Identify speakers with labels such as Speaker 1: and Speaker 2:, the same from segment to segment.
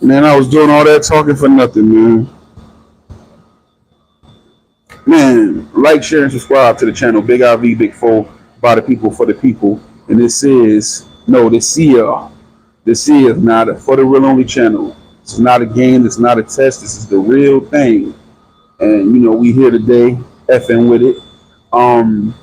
Speaker 1: Man, I was doing all that talking for nothing, man. Man, like, share, and subscribe to the channel. Big IV, Big Four, by the people, for the people. And this is, no, this is not a For the Real Only channel. It's not a game. It's not a test. This is the real thing. And, we here today, effing with it. Um,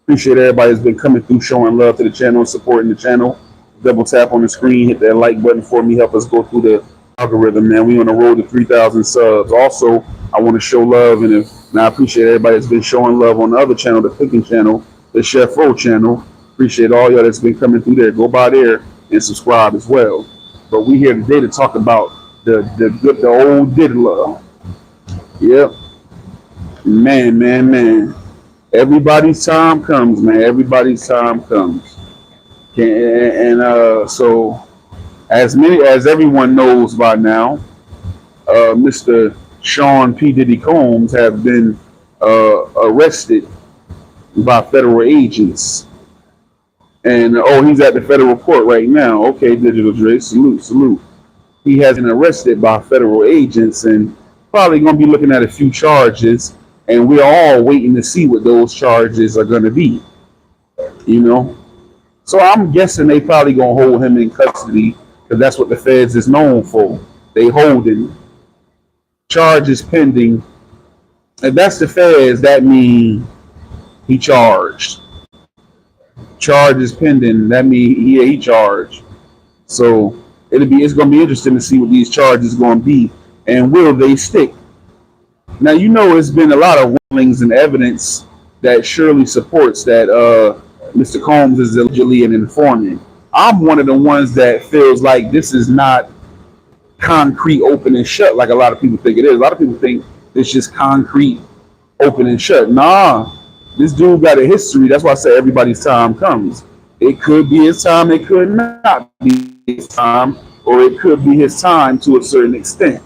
Speaker 1: Appreciate everybody that's been coming through, showing love to the channel and supporting the channel. Double tap on the screen, hit that like button for me, help us go through the algorithm, man. We on the road to 3,000 subs. Also, I want to show love, and I appreciate everybody that's been showing love on the other channel, the cooking channel, the Chef Ro channel. Appreciate all y'all that's been coming through there. Go by there and subscribe as well. But we here today to talk about the old Diddler. Yep, man. Everybody's time comes, man. Everybody's time comes. So, as everyone knows by now, Mr. Sean P. Diddy Combs have been arrested by federal agents. And, he's at the federal court right now. Okay, Digital Dre, salute. He has been arrested by federal agents and probably going to be looking at a few charges. And we're all waiting to see what those charges are going to be, So I'm guessing they probably going to hold him in custody because that's what the feds is known for. They hold him. Charges pending. If that's the feds, that means he charged. Charges pending, that means he charged. So it's going to be interesting to see what these charges going to be and will they stick. Now, it's been a lot of rulings and evidence that surely supports that Mr. Combs is allegedly an informant. I'm one of the ones that feels like this is not concrete, open and shut like a lot of people think it is. A lot of people think it's just concrete, open and shut. Nah, this dude got a history. That's why I say everybody's time comes. It could be his time. It could not be his time. Or it could be his time to a certain extent.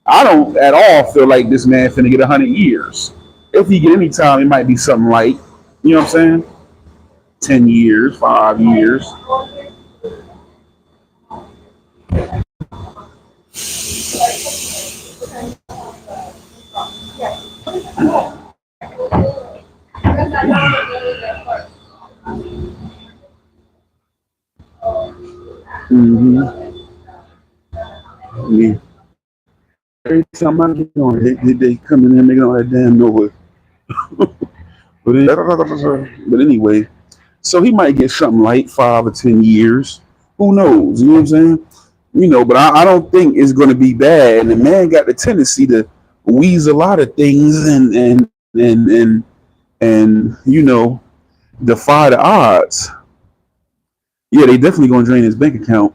Speaker 1: I don't at all feel like this man finna get 100 years. If he get any time, it might be something like, you know what I'm saying? 10 years, 5 years. Mm-hmm. Yeah. Every time I get on, they come in there making all that damn noise. but anyway, so he might get something like 5 or 10 years. Who knows? You know what I'm saying? But I don't think it's going to be bad. And the man got the tendency to wheeze a lot of things and defy the odds. Yeah, they definitely going to drain his bank account.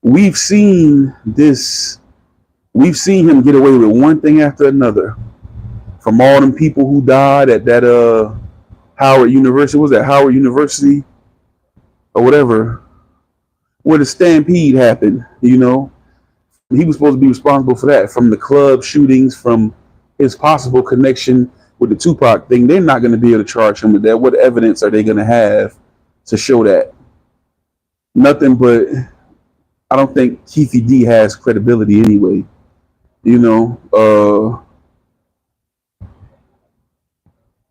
Speaker 1: We've seen this. We've seen him get away with one thing after another. From all them people who died at that Howard University. Was that Howard University or whatever? Where the stampede happened, He was supposed to be responsible for that. From the club shootings, from his possible connection with the Tupac thing. They're not going to be able to charge him with that. What evidence are they going to have to show that? Nothing, but I don't think Keefy D has credibility anyway.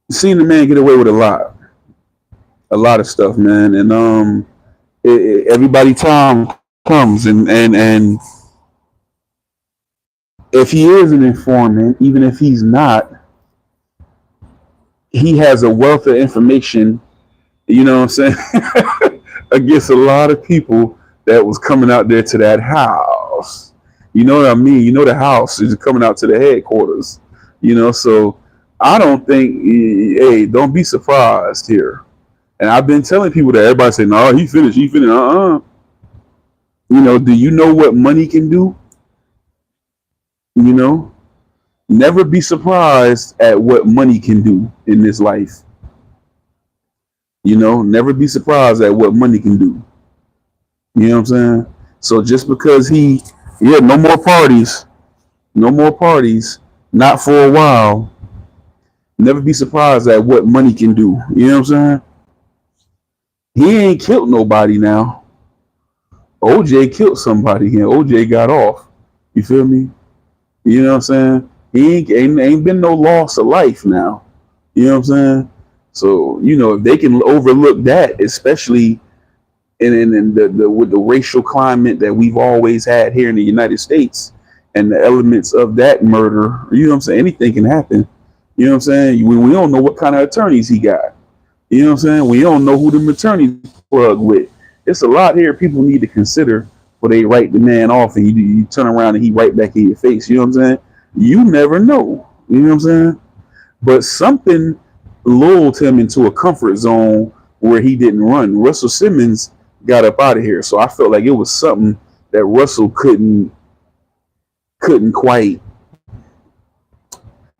Speaker 1: Seeing the man get away with a lot of stuff, man, and everybody time comes, and if he is an informant, even if he's not, he has a wealth of information. You know what I'm saying? Against a lot of people that was coming out there to that house. You know what I mean? The house is coming out to the headquarters. So I don't think, hey, don't be surprised here. And I've been telling people that. Everybody say, no, he finished. Do you know what money can do? Never be surprised at what money can do in this life. Never be surprised at what money can do. You know what I'm saying? So just because no more parties, not for a while. Never be surprised at what money can do. You know what I'm saying? He ain't killed nobody now. OJ killed somebody and OJ got off. You feel me? You know what I'm saying? He ain't been no loss of life now. You know what I'm saying? So, you know, if they can overlook that, especially in the with the racial climate that we've always had here in the United States and the elements of that murder, you know what I'm saying? Anything can happen. You know what I'm saying? We don't know what kind of attorneys he got. You know what I'm saying? We don't know who the attorneys plug with. It's a lot here people need to consider before they write the man off and you turn around and he right back in your face. You know what I'm saying? You never know. You know what I'm saying? But something lulled him into a comfort zone where he didn't run. Russell Simmons got up out of here. So I felt like it was something that Russell couldn't quite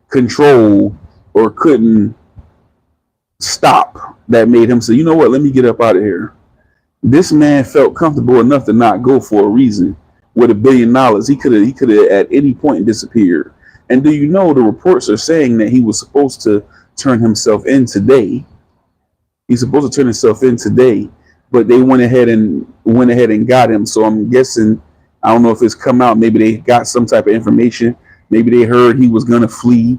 Speaker 1: control or couldn't stop that made him say, you know what, let me get up out of here. This man felt comfortable enough to not go for a reason. With $1 billion, he could have at any point disappeared. And do you know the reports are saying that he was supposed to turn himself in today? He's supposed to turn himself in today, but they went ahead and got him. So I'm guessing, I don't know if it's come out. Maybe they got some type of information. Maybe they heard he was gonna flee,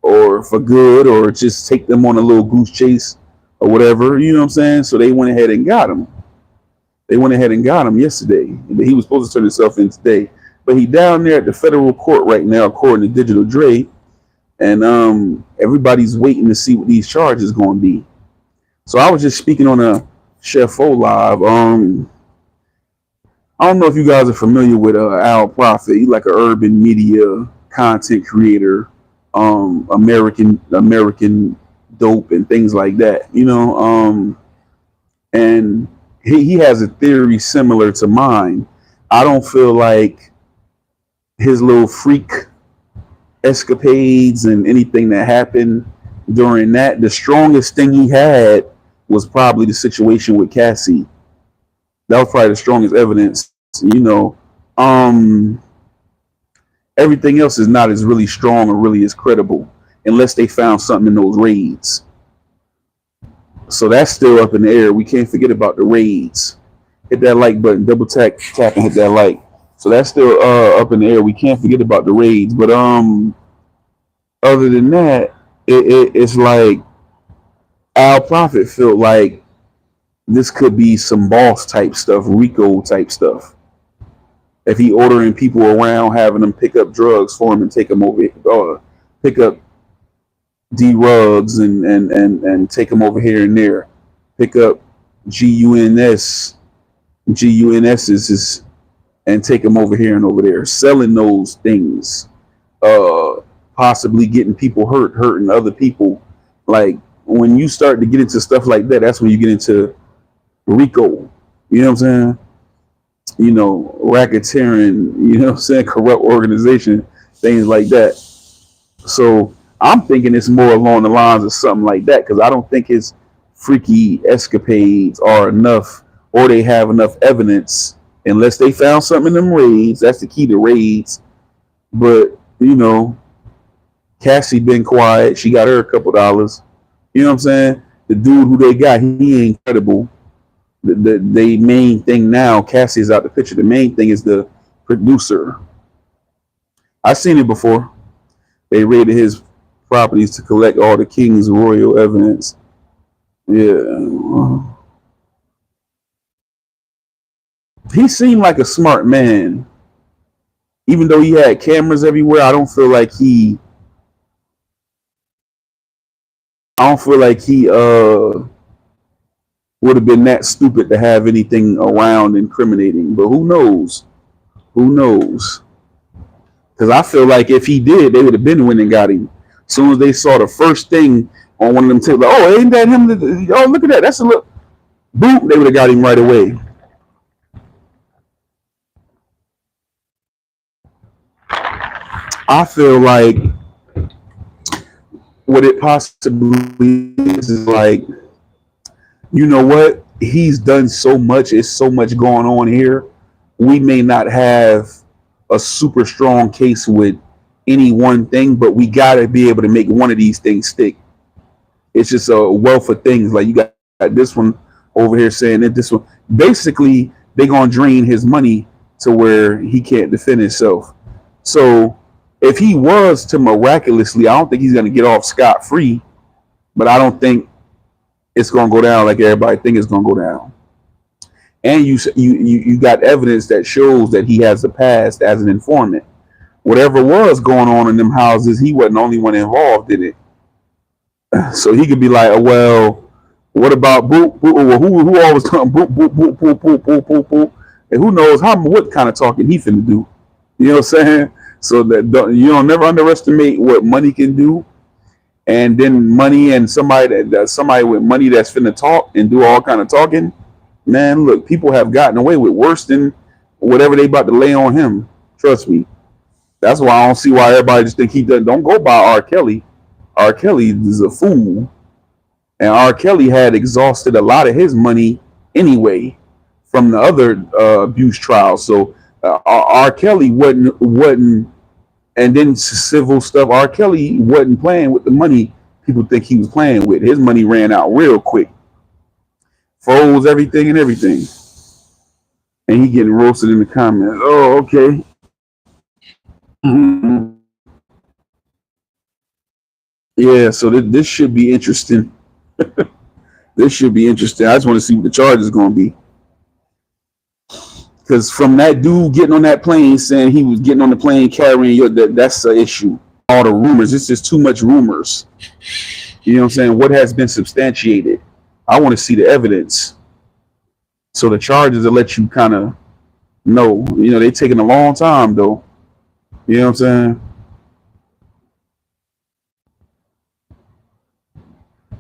Speaker 1: or for good, or just take them on a little goose chase or whatever. You know what I'm saying? So they went ahead and got him. They went ahead and got him yesterday. He was supposed to turn himself in today, but he down there at the federal court right now, according to Digital Dre, and everybody's waiting to see what these charges going to be. So I was just speaking on a Chef O Live. I don't know if you guys are familiar with Al Prophet. He's like an urban media content creator, American dope and things like that. You know, and he has a theory similar to mine. I don't feel like his little freak escapades and anything that happened during that, the strongest thing he had was probably the situation with Cassie. That was probably the strongest evidence. You know, everything else is not as really strong or really as credible unless they found something in those raids. So that's still up in the air. We can't forget about the raids. Hit that like button, double tap and hit that like. So that's still up in the air. We can't forget about the raids. But other than that, it's like Al Prophet felt like this could be some boss type stuff, Rico type stuff. If he ordering people around, having them pick up drugs for him and take them over, pick up D-Rugs and take them over here and there, pick up GUNS's and take them over here and over there, selling those things, possibly getting people hurting other people. Like when you start to get into stuff like that, that's when you get into Rico. You know what I'm saying? You know, racketeering, you know what I'm saying, corrupt organization, things like that. So I'm thinking it's more along the lines of something like that, because I don't think his freaky escapades are enough, or they have enough evidence, unless they found something in them raids. That's the key to raids. But, you know, Cassie been quiet. She got her a couple dollars. You know what I'm saying? The dude who they got, he ain't credible. The main thing now, Cassie is out the picture. The main thing is the producer. I've seen it before. They raided his properties to collect all the king's royal evidence. Yeah. He seemed like a smart man. Even though he had cameras everywhere, I don't feel like he would have been that stupid to have anything around incriminating. But who knows? Who knows? Because I feel like if he did, they would have been went and got him. As soon as they saw the first thing on one of them tapes, like, oh, ain't that him? Oh, look at that. That's a look. Boom, they would have got him right away. I feel like what it possibly is like, you know what? He's done so much. It's so much going on here. We may not have a super strong case with any one thing, but we got to be able to make one of these things stick. It's just a wealth of things. Like you got this one over here saying that this one. Basically, they're gonna drain his money to where he can't defend himself. So if he was to miraculously, I don't think he's gonna get off scot free, but I don't think it's gonna go down like everybody think it's gonna go down. And you got evidence that shows that he has a past as an informant. Whatever was going on in them houses, he wasn't the only one involved in it. So he could be like, oh, well, what about boop, boop, well, who always come boop, boop, boop, boop, boop, boop, boop, boop, and who knows what kind of talking he finna do. You know what I'm saying? So that you don't never underestimate what money can do. And then money and somebody with money that's finna talk and do all kind of talking. Man, look, people have gotten away with worse than whatever they about to lay on him. Trust me. That's why I don't see why everybody just think he doesn't. Don't go by R. Kelly. R. Kelly is a fool, and R. Kelly had exhausted a lot of his money anyway from the other abuse trials. So R. Kelly wasn't, and then civil stuff. R. Kelly wasn't playing with the money people think he was playing with. His money ran out real quick, froze everything and everything, and he getting roasted in the comments. Oh, okay. Mm-hmm. Yeah, so this should be interesting. This should be interesting. I just want to see what the charge is going to be. Because from that dude getting on that plane saying he was getting on the plane carrying that's the issue. All the rumors. It's just too much rumors. You know what I'm saying? What has been substantiated? I want to see the evidence. So the charges will let you kind of know. You know, they taking a long time though. You know what I'm saying?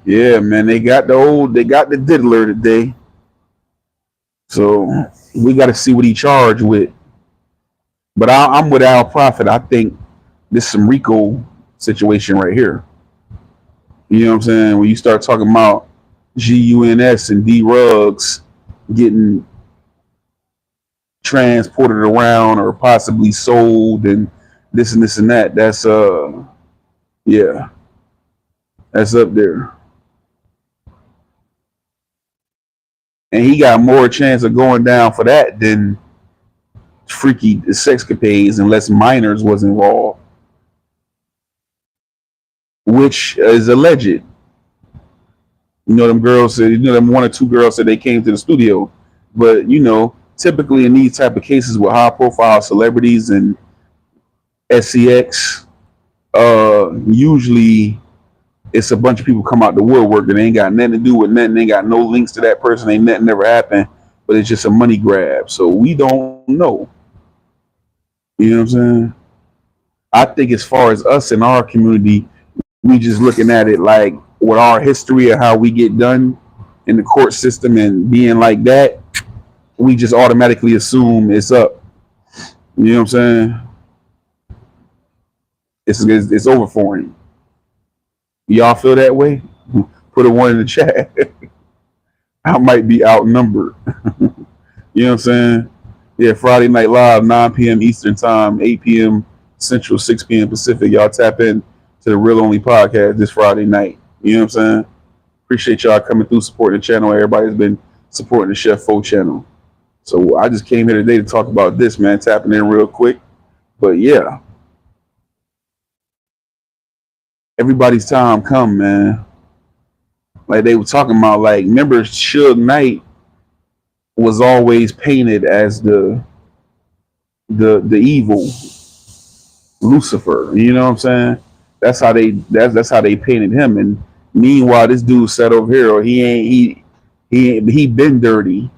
Speaker 1: Yeah, man, they got the diddler today. So we got to see what he charged with. But I'm with Al Prophet. I think this is some Rico situation right here. You know what I'm saying? When you start talking about GUNS and D Rugs getting transported around or possibly sold and this and that, that's yeah, that's up there. And he got more chance of going down for that than freaky sexcapades unless minors was involved, which is alleged. You know, them girls said, you know, them one or two girls said they came to the studio, but you know, typically in these type of cases with high profile celebrities and SCX, usually it's a bunch of people come out the woodwork that ain't got nothing to do with nothing. They ain't got no links to that person. Ain't nothing ever happened, but it's just a money grab. So we don't know. You know what I'm saying? I think as far as us in our community, we just looking at it like with our history of how we get done in the court system and being like that, we just automatically assume it's up. You know what I'm saying? It's over for him. Y'all feel that way? Put a one in the chat. I might be outnumbered. You know what I'm saying? Yeah, Friday Night Live, 9 p.m. Eastern Time, 8 p.m. Central, 6 p.m. Pacific. Y'all tap in to the Real Only podcast this Friday night. You know what I'm saying? Appreciate y'all coming through, supporting the channel. Everybody's been supporting the Chef Fo channel. So I just came here today to talk about this, man, tapping in real quick. But yeah, everybody's time come, man. Like they were talking about, like, remember Suge Knight was always painted as the evil Lucifer. You know what I'm saying? That's how they painted him. And meanwhile, this dude sat over here, or he been dirty.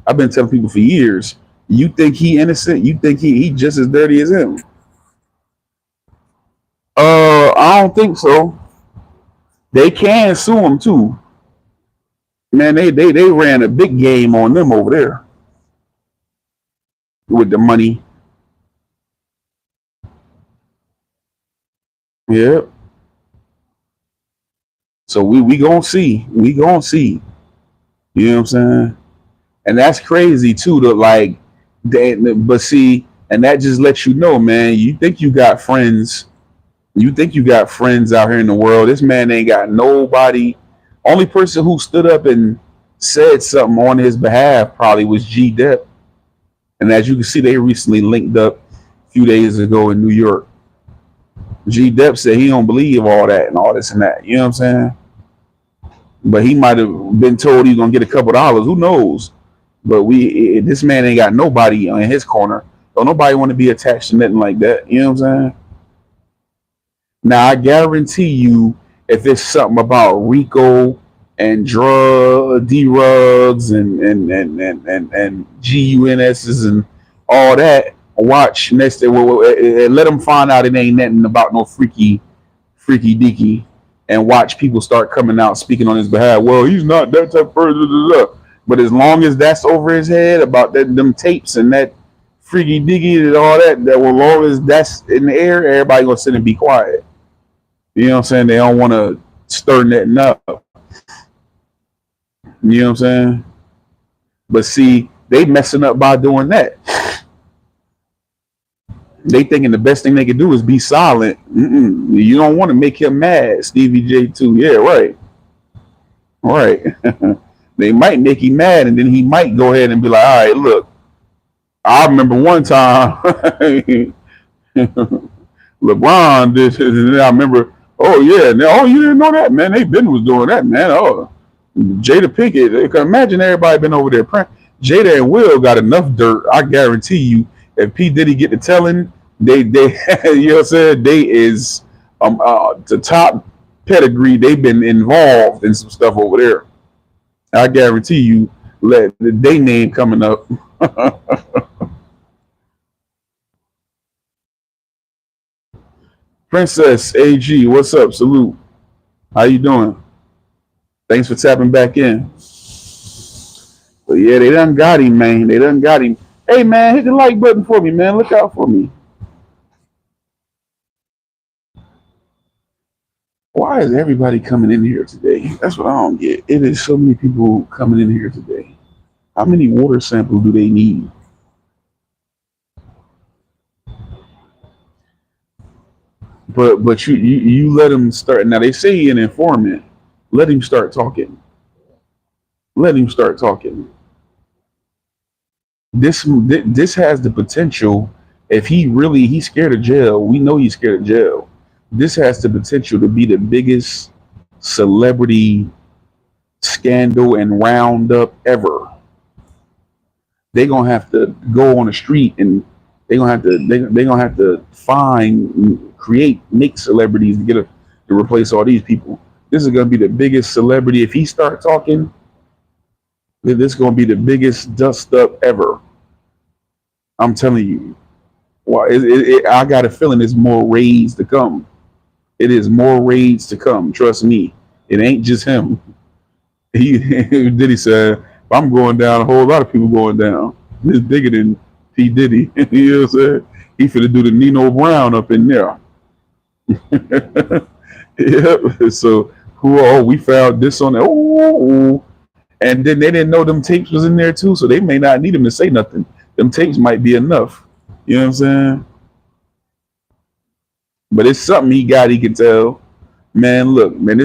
Speaker 1: I've been telling people for years. You think he innocent? You think he just as dirty as him? I don't think so. They can sue him too. Man, they ran a big game on them over there with the money. Yeah. So we gonna see. We gonna see. You know what I'm saying? And that's crazy too. To like, but see, and that just lets you know, man. You think you got friends. You think you got friends out here in the world. This man ain't got nobody. Only person who stood up and said something on his behalf probably was G Dep. And as you can see, they recently linked up a few days ago in New York. G Dep said he don't believe all that and all this and that. You know what I'm saying? But he might have been told he's gonna get a couple dollars. Who knows? But this man ain't got nobody in his corner. Don't nobody want to be attached to nothing like that. You know what I'm saying? Now I guarantee you, if it's something about Rico and drugs and GUNSs and all that, watch next day. Let them find out it ain't nothing about no freaky deaky, and watch people start coming out speaking on his behalf. Well, he's not that type of person. But as long as that's over his head about them tapes and that freaky diggy and all that, that as long as that's in the air, everybody gonna sit and be quiet. You know what I'm saying? They don't want to stir nothing up. You know what I'm saying? But see, they messing up by doing that. They thinking the best thing they can do is be silent. You don't want to make him mad, Stevie J too. Yeah, right. Right. They might make him mad, and then he might go ahead and be like, all right, look, I remember one time LeBron did, and I remember, oh yeah, oh you didn't know that, man? They been was doing that, man. Oh, Jada Pinkett, imagine everybody been over there. Jada and Will got enough dirt. I guarantee you, if P Diddy get to telling, they you know what I'm saying? They is the top pedigree. They've been involved in some stuff over there. I guarantee you, let the day name coming up. Princess AG, what's up? Salute. How you doing? Thanks for tapping back in. But yeah, they done got him, man. They done got him. Hey man, hit the like button for me, man. Look out for me. Why is everybody coming in here today? That's what I don't get. It is so many people coming in here today. How many water samples do they need? But you let him start. Now they say he an informant. Let him start talking. Let him start talking. This has the potential. If he's scared of jail, we know he's scared of jail. This has the potential to be the biggest celebrity scandal and roundup ever. They're gonna have to go on the street and they're gonna have to make celebrities to to replace all these people. This is gonna be the biggest celebrity. If he start talking, this is gonna be the biggest dust up ever. I'm telling you. Well, I got a feeling there's more raids to come. It is more raids to come. Trust me. It ain't just him. Diddy said, if I'm going down, a whole lot of people going down. It's bigger than P. Diddy. You know what I'm saying? He finna do the Nino Brown up in there. Yep. So we found this on there. Oh, and then they didn't know them tapes was in there too, so they may not need him to say nothing. Them tapes might be enough. You know what I'm saying? But it's something he can tell. Man, look, man,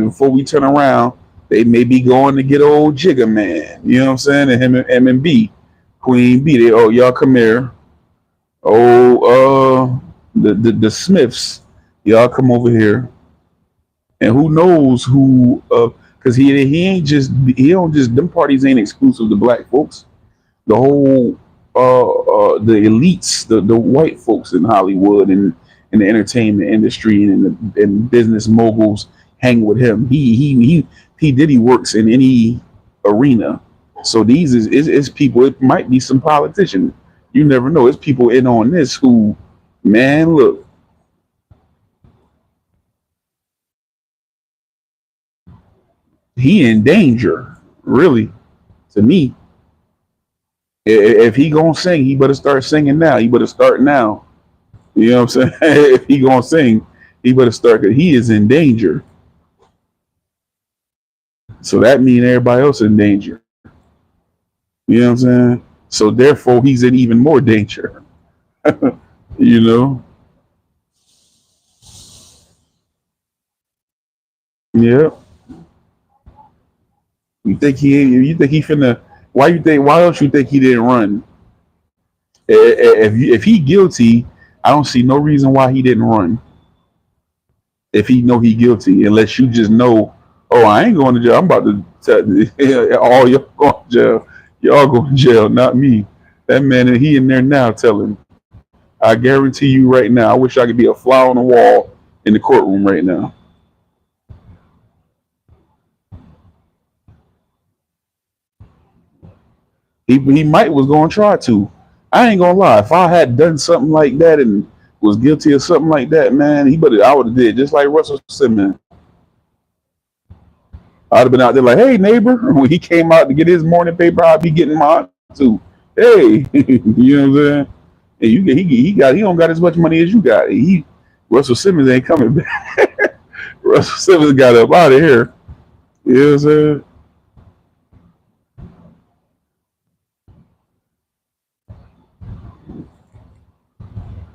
Speaker 1: before we turn around, they may be going to get old Jigga Man. You know what I'm saying? And him and M&B, Queen B. Y'all come here. The Smiths, y'all come over here. And who knows who? Because he don't just them parties ain't exclusive to black folks. The whole the elites, the white folks in Hollywood and in the entertainment industry and business moguls hang with him. P Diddy works in any arena. So these is people. It might be some politician. You never know. It's people in on this who, man, look. He in danger, really, to me. If he gonna sing, he better start singing now. He better start now. You know what I'm saying? If he gonna sing, he better start because he is in danger. So that means everybody else in danger. You know what I'm saying? So therefore, he's in even more danger. You know? Yeah. You think he finna? Why don't you think he didn't run? If he guilty, I don't see no reason why he didn't run. If he know he guilty, unless you just know, oh, I ain't going to jail. I'm about to tell all y'all going to jail. Y'all going to jail, not me. That man, he in there now telling. I guarantee you right now. I wish I could be a fly on the wall in the courtroom right now. He might was going to try to. I ain't gonna lie. If I had done something like that and was guilty of something like that, man, he better. I would have did just like Russell Simmons. I'd have been out there like, hey neighbor, when he came out to get his morning paper, I'd be getting mine too. Hey, you know what I'm saying? And he don't got as much money as you got. Russell Simmons ain't coming back. Russell Simmons got up out of here. You know what I'm saying?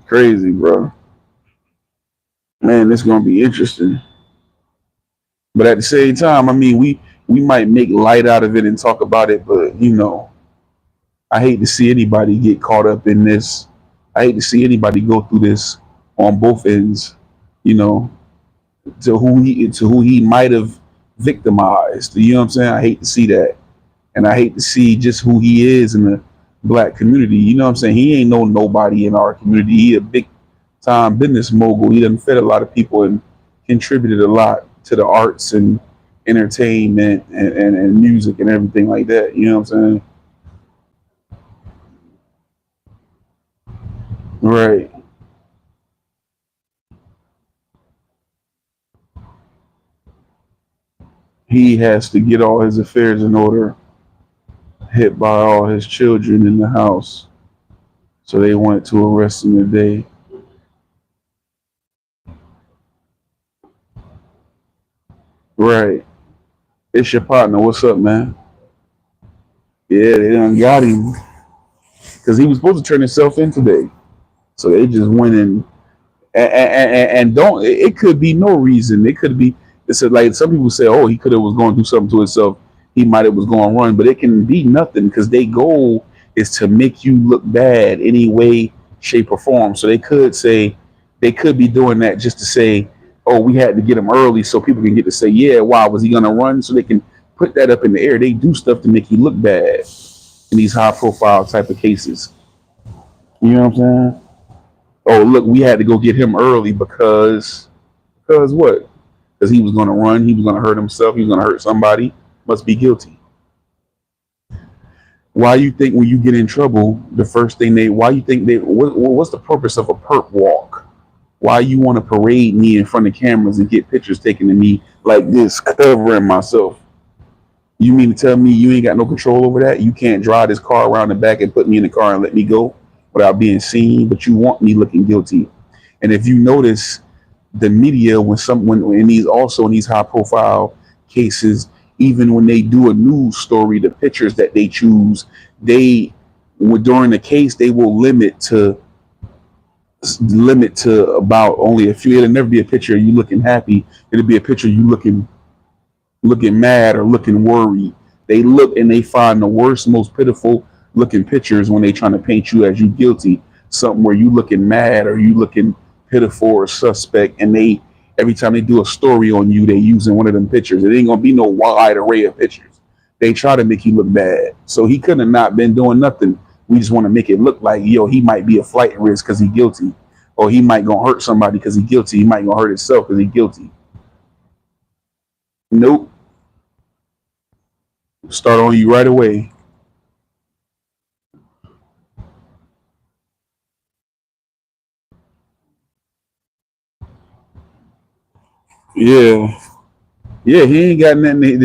Speaker 1: Crazy, bro. Man, this gonna be interesting. But at the same time, I mean, we might make light out of it and talk about it, but I hate to see anybody get caught up in this. I hate to see anybody go through this on both ends. You know, to who he might have victimized. You know what I'm saying? I hate to see that, and I hate to see just who he is in the black community. You know what I'm saying? He ain't no nobody in our community. He a big time business mogul. He done fed a lot of people and contributed a lot to the arts and entertainment and music and everything like that. You know what I'm saying? Right. He has to get all his affairs in order, hit by all his children in the house. So they wanted to arrest him today. Right. It's your partner. What's up, man? Yeah, they done got him because he was supposed to turn himself in today. So they just went in and don't. It could be no reason. It could be. It's like some people say, oh, he could have was going to do something to himself. He might have was going to run, but it can be nothing because their goal is to make you look bad any way, shape, or form. So they could say they could be doing that just to say, oh, we had to get him early so people can get to say, yeah, why was he going to run? So they can put that up in the air. They do stuff to make you look bad in these high profile type of cases. You know what I'm saying? Oh, look, we had to go get him early because what? Because he was going to run, he was going to hurt himself, he was going to hurt somebody. Must be guilty. Why you think when you get in trouble, the first thing why you think what's the purpose of a perp walk? Why you want to parade me in front of cameras and get pictures taken of me like this, covering myself? You mean to tell me you ain't got no control over that? You can't drive this car around the back and put me in the car and let me go without being seen, but you want me looking guilty. And if you notice, the media when in these high profile cases, even when they do a news story, the pictures that they choose, they during the case they will limit to about only a few. It'll never be a picture of you looking happy. It'll be a picture of you looking mad or looking worried. They look and they find the worst, most pitiful looking pictures when they trying to paint you as you guilty. Something where you looking mad or you looking pitiful or suspect, and they every time they do a story on you, they using one of them pictures. It ain't gonna be no wide array of pictures. They try to make you look bad. So he couldn't have not been doing nothing. We just want to make it look like he might be a flight risk because he guilty, or he might gonna hurt somebody because he guilty. He might gonna hurt himself because he guilty. Nope. Start on you right away. Yeah, yeah. He ain't got nothing.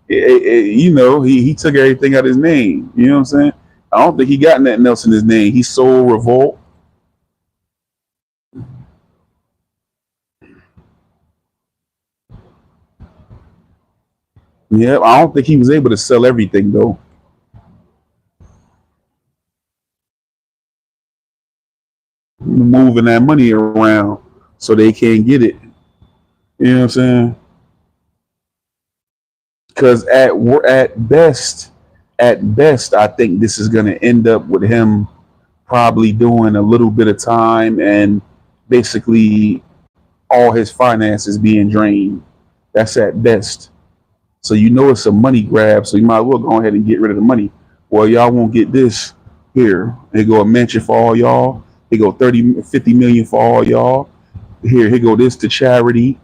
Speaker 1: He took everything out of his name. You know what I'm saying? I don't think he got nothing else in his name. He sold Revolt. Yeah, I don't think he was able to sell everything though. Moving that money around so they can't get it. You know what I'm saying? Because at best, At best, I think this is going to end up with him probably doing a little bit of time and basically all his finances being drained. That's at best. So you know it's a money grab. So you might as well go ahead and get rid of the money. Well, y'all won't get this here. They go a mansion for all y'all. They go 30, 50 million for all y'all. Here go this to charity.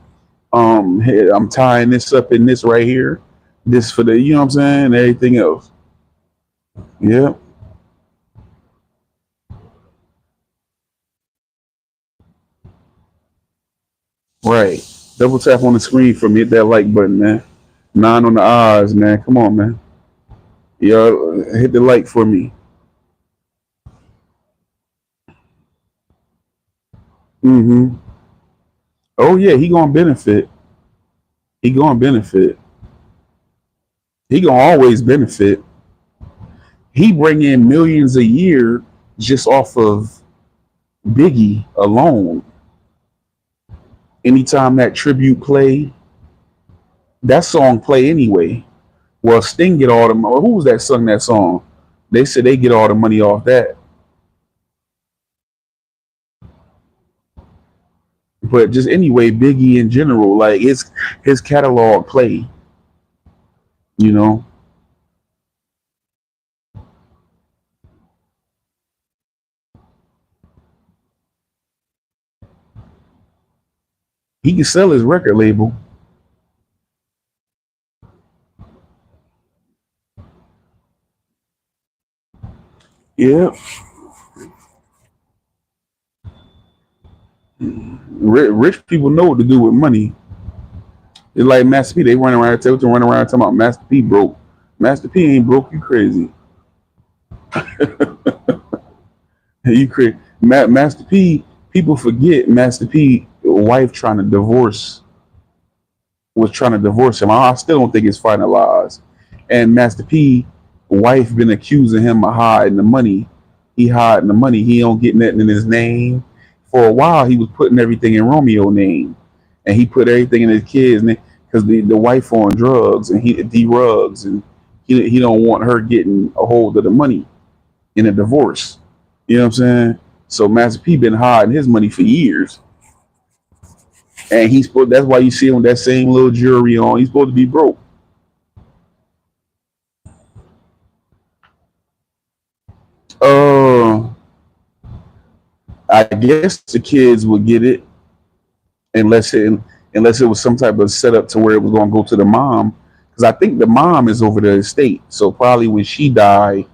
Speaker 1: Here, I'm tying this up in this right here. This for the, you know what I'm saying? And everything else. Yeah, right. Double tap on the screen for me. Hit that like button, man. 9 on the eyes, man. Come on, man. Yo, hit the like for me. Mm-hmm. Oh yeah, he gonna benefit. He gonna benefit. He gonna always benefit. He bring in millions a year just off of Biggie alone. Anytime that tribute play, that song play anyway. Well, Sting get all the money. Who was that sung that song? They said they get all the money off that. But just anyway, Biggie in general, like his catalog play, you know. He can sell his record label. Yeah. Rich people know what to do with money. It's like Master P. They run around, run around talking about Master P broke. Master P ain't broke. You crazy. You crazy. Master P. People forget Master P. Wife trying to divorce was trying to divorce him. I still don't think it's finalized. And Master P. Wife been accusing him of hiding the money. He hiding the money. He don't get nothing in his name. For a while, he was putting everything in Romeo's name, and he put everything in his kids' name because the wife on drugs and he drugs and he don't want her getting a hold of the money in a divorce. You know what I'm saying? So Master P been hiding his money for years, and he's supposed. That's why you see him with that same little jewelry on. He's supposed to be broke. Uh, I guess the kids would get it unless it unless it was some type of setup to where it was going to go to the mom. Because I think the mom is over the estate, so probably when she died,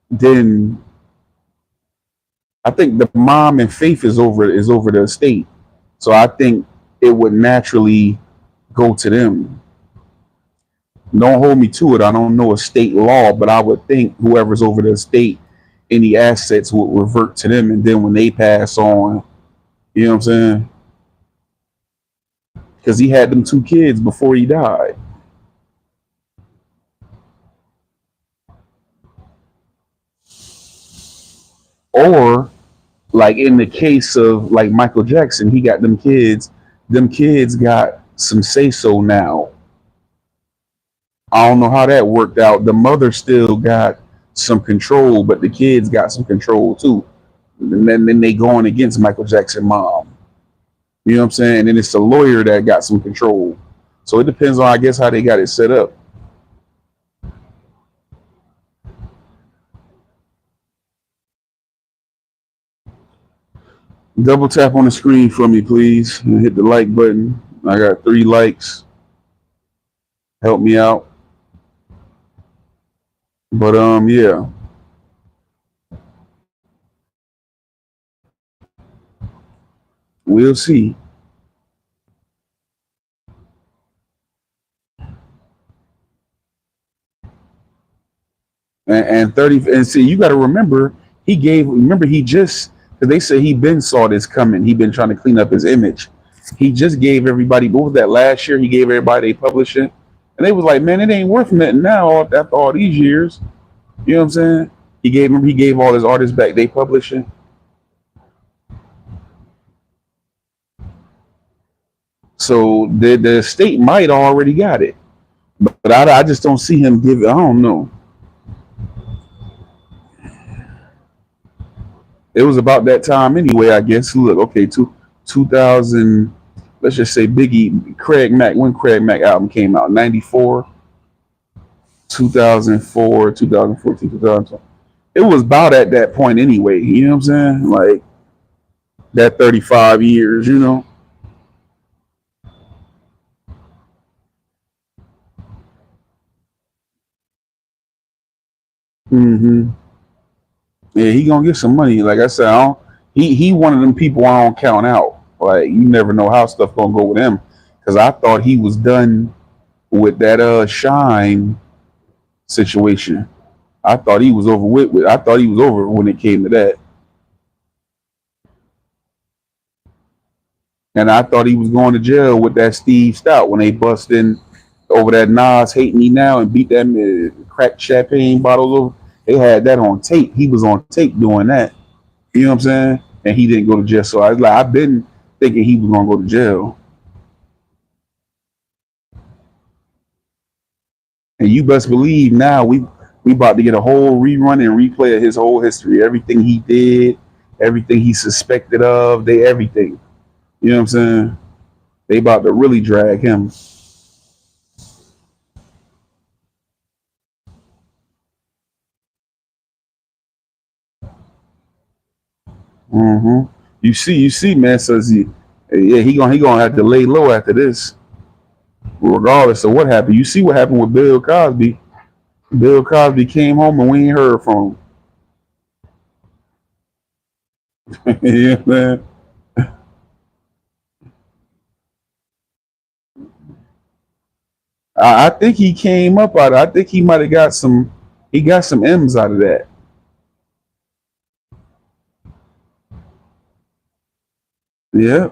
Speaker 1: then I think the mom and Faith is over the estate. So I think it would naturally go to them. Don't hold me to it. I don't know a state law, but I would think whoever's over the estate, any assets would revert to them, and then when they pass on, you know what I'm saying? Because he had them two kids before he died. Or like in the case of like Michael Jackson, he got them kids. Them kids got some say so now. I don't know how that worked out. The mother still got some control, but the kids got some control too. And then they going against Michael Jackson mom. You know what I'm saying? And it's the lawyer that got some control. So it depends on, I guess, how they got it set up. Double tap on the screen for me, please, and hit the like button. I got 3 likes. Help me out. But yeah, we'll see. And 30 and see, you got to remember he gave. Remember he just because they said he been saw this coming. He been trying to clean up his image. He just gave everybody. What was that last year? He gave everybody they publishing, and they was like, man, it ain't worth nothing now after all these years. You know what I'm saying? He gave all his artists back. They publishing. So the state might already got it, but I just don't see him give it. I don't know. It was about that time anyway, I guess. Look, okay, 2000, let's just say Biggie, Craig Mack, when Craig Mack album came out, 94, 2004, 2014, 2020. It was about at that point anyway, you know what I'm saying? Like that 35 years, you know? Hmm. Yeah, he gonna get some money. Like I said, he one of them people I don't count out. Like you never know how stuff gonna go with him. Cause I thought he was done with that Shine situation. I thought he was over with. I thought he was over when it came to that, and I thought he was going to jail with that Steve Stout when they bust in over that Nas hate me now and beat that cracked champagne bottles over. They had that on tape. He was on tape doing that. You know what I'm saying? And he didn't go to jail. So I was like, I've been thinking he was gonna go to jail. And you best believe now we about to get a whole rerun and replay of his whole history, everything he did, everything he suspected of, they everything. You know what I'm saying? They about to really drag him. Hmm. You see, man. Says yeah, he gonna have to lay low after this, regardless of what happened. You see what happened with Bill Cosby. Bill Cosby came home and we ain't heard from him. Yeah, man. I think he came up out of. I think he might have got some. He got some M's out of that. Yeah.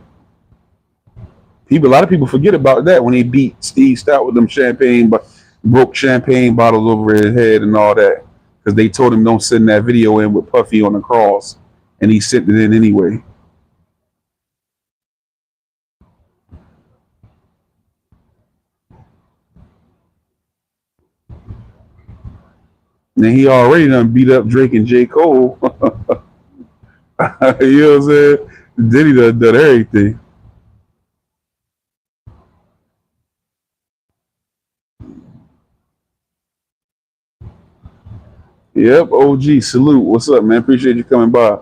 Speaker 1: A lot of people forget about that when he beat Steve Stout with them champagne, but broke champagne bottles over his head and all that, because they told him don't send that video in with Puffy on the cross, and he sent it in anyway. And he already done beat up Drake and J. Cole. You know what I'm saying? Diddy done everything. Yep, OG, salute. What's up, man? Appreciate you coming by.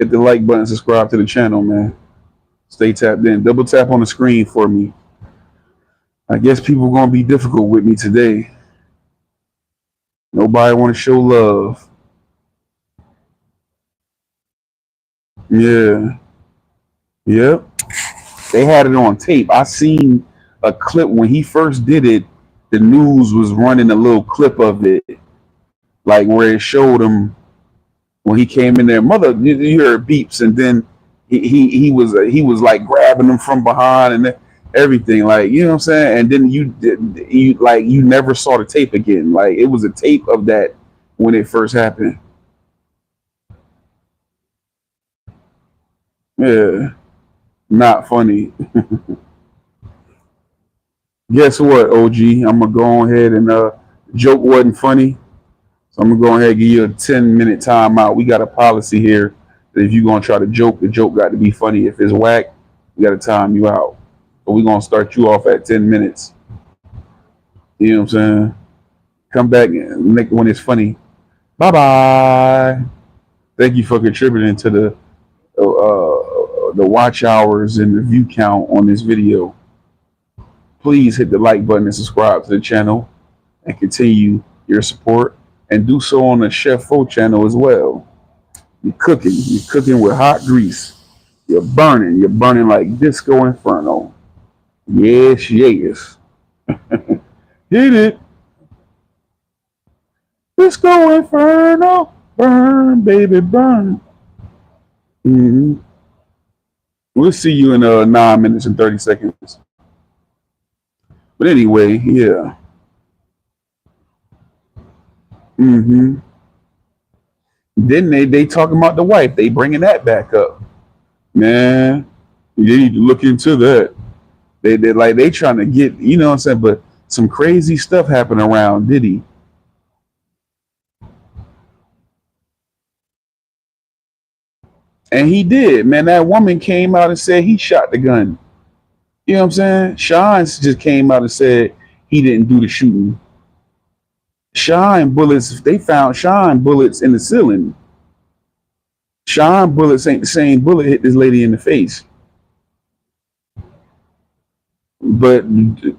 Speaker 1: Hit the like button, subscribe to the channel, man. Stay tapped in. Double tap on the screen for me. I guess people gonna be difficult with me today. Nobody want to show love. Yeah. Yep. They had it on tape. I seen a clip when he first did it. The news was running a little clip of it, like where it showed him when he came in there. Mother, you heard beeps, and then he was like grabbing them from behind and everything, like you know what I'm saying. And then you never saw the tape again. Like it was a tape of that when it first happened. Yeah, not funny. Guess what, OG? I'm gonna go ahead and joke wasn't funny. So I'm gonna go ahead and give you a 10-minute timeout. We got a policy here that if you're gonna try to joke, the joke got to be funny. If it's whack, we gotta time you out. So we're gonna start you off at 10 minutes. You know what I'm saying? Come back and make when it's funny. Bye bye. Thank you for contributing to the watch hours and the view count on this video. Please hit the like button and subscribe to the channel and continue your support, and do so on the Chef Fo channel as well. You're cooking with hot grease. You're burning like Disco Inferno. Yes, yes. Hit it. Disco Inferno. Burn, baby, burn. Hmm. We'll see you in 9 minutes and 30 seconds. But anyway, yeah. Hmm. Then they talking about the wife. They bringing that back up. Man, you need to look into that. They like they trying to get, you know what I'm saying, but some crazy stuff happened around Diddy. And he did, man. That woman came out and said he shot the gun. You know what I'm saying? Sean just came out and said he didn't do the shooting. Sean bullets, they found Sean bullets in the ceiling. Sean bullets ain't the same bullet hit this lady in the face. But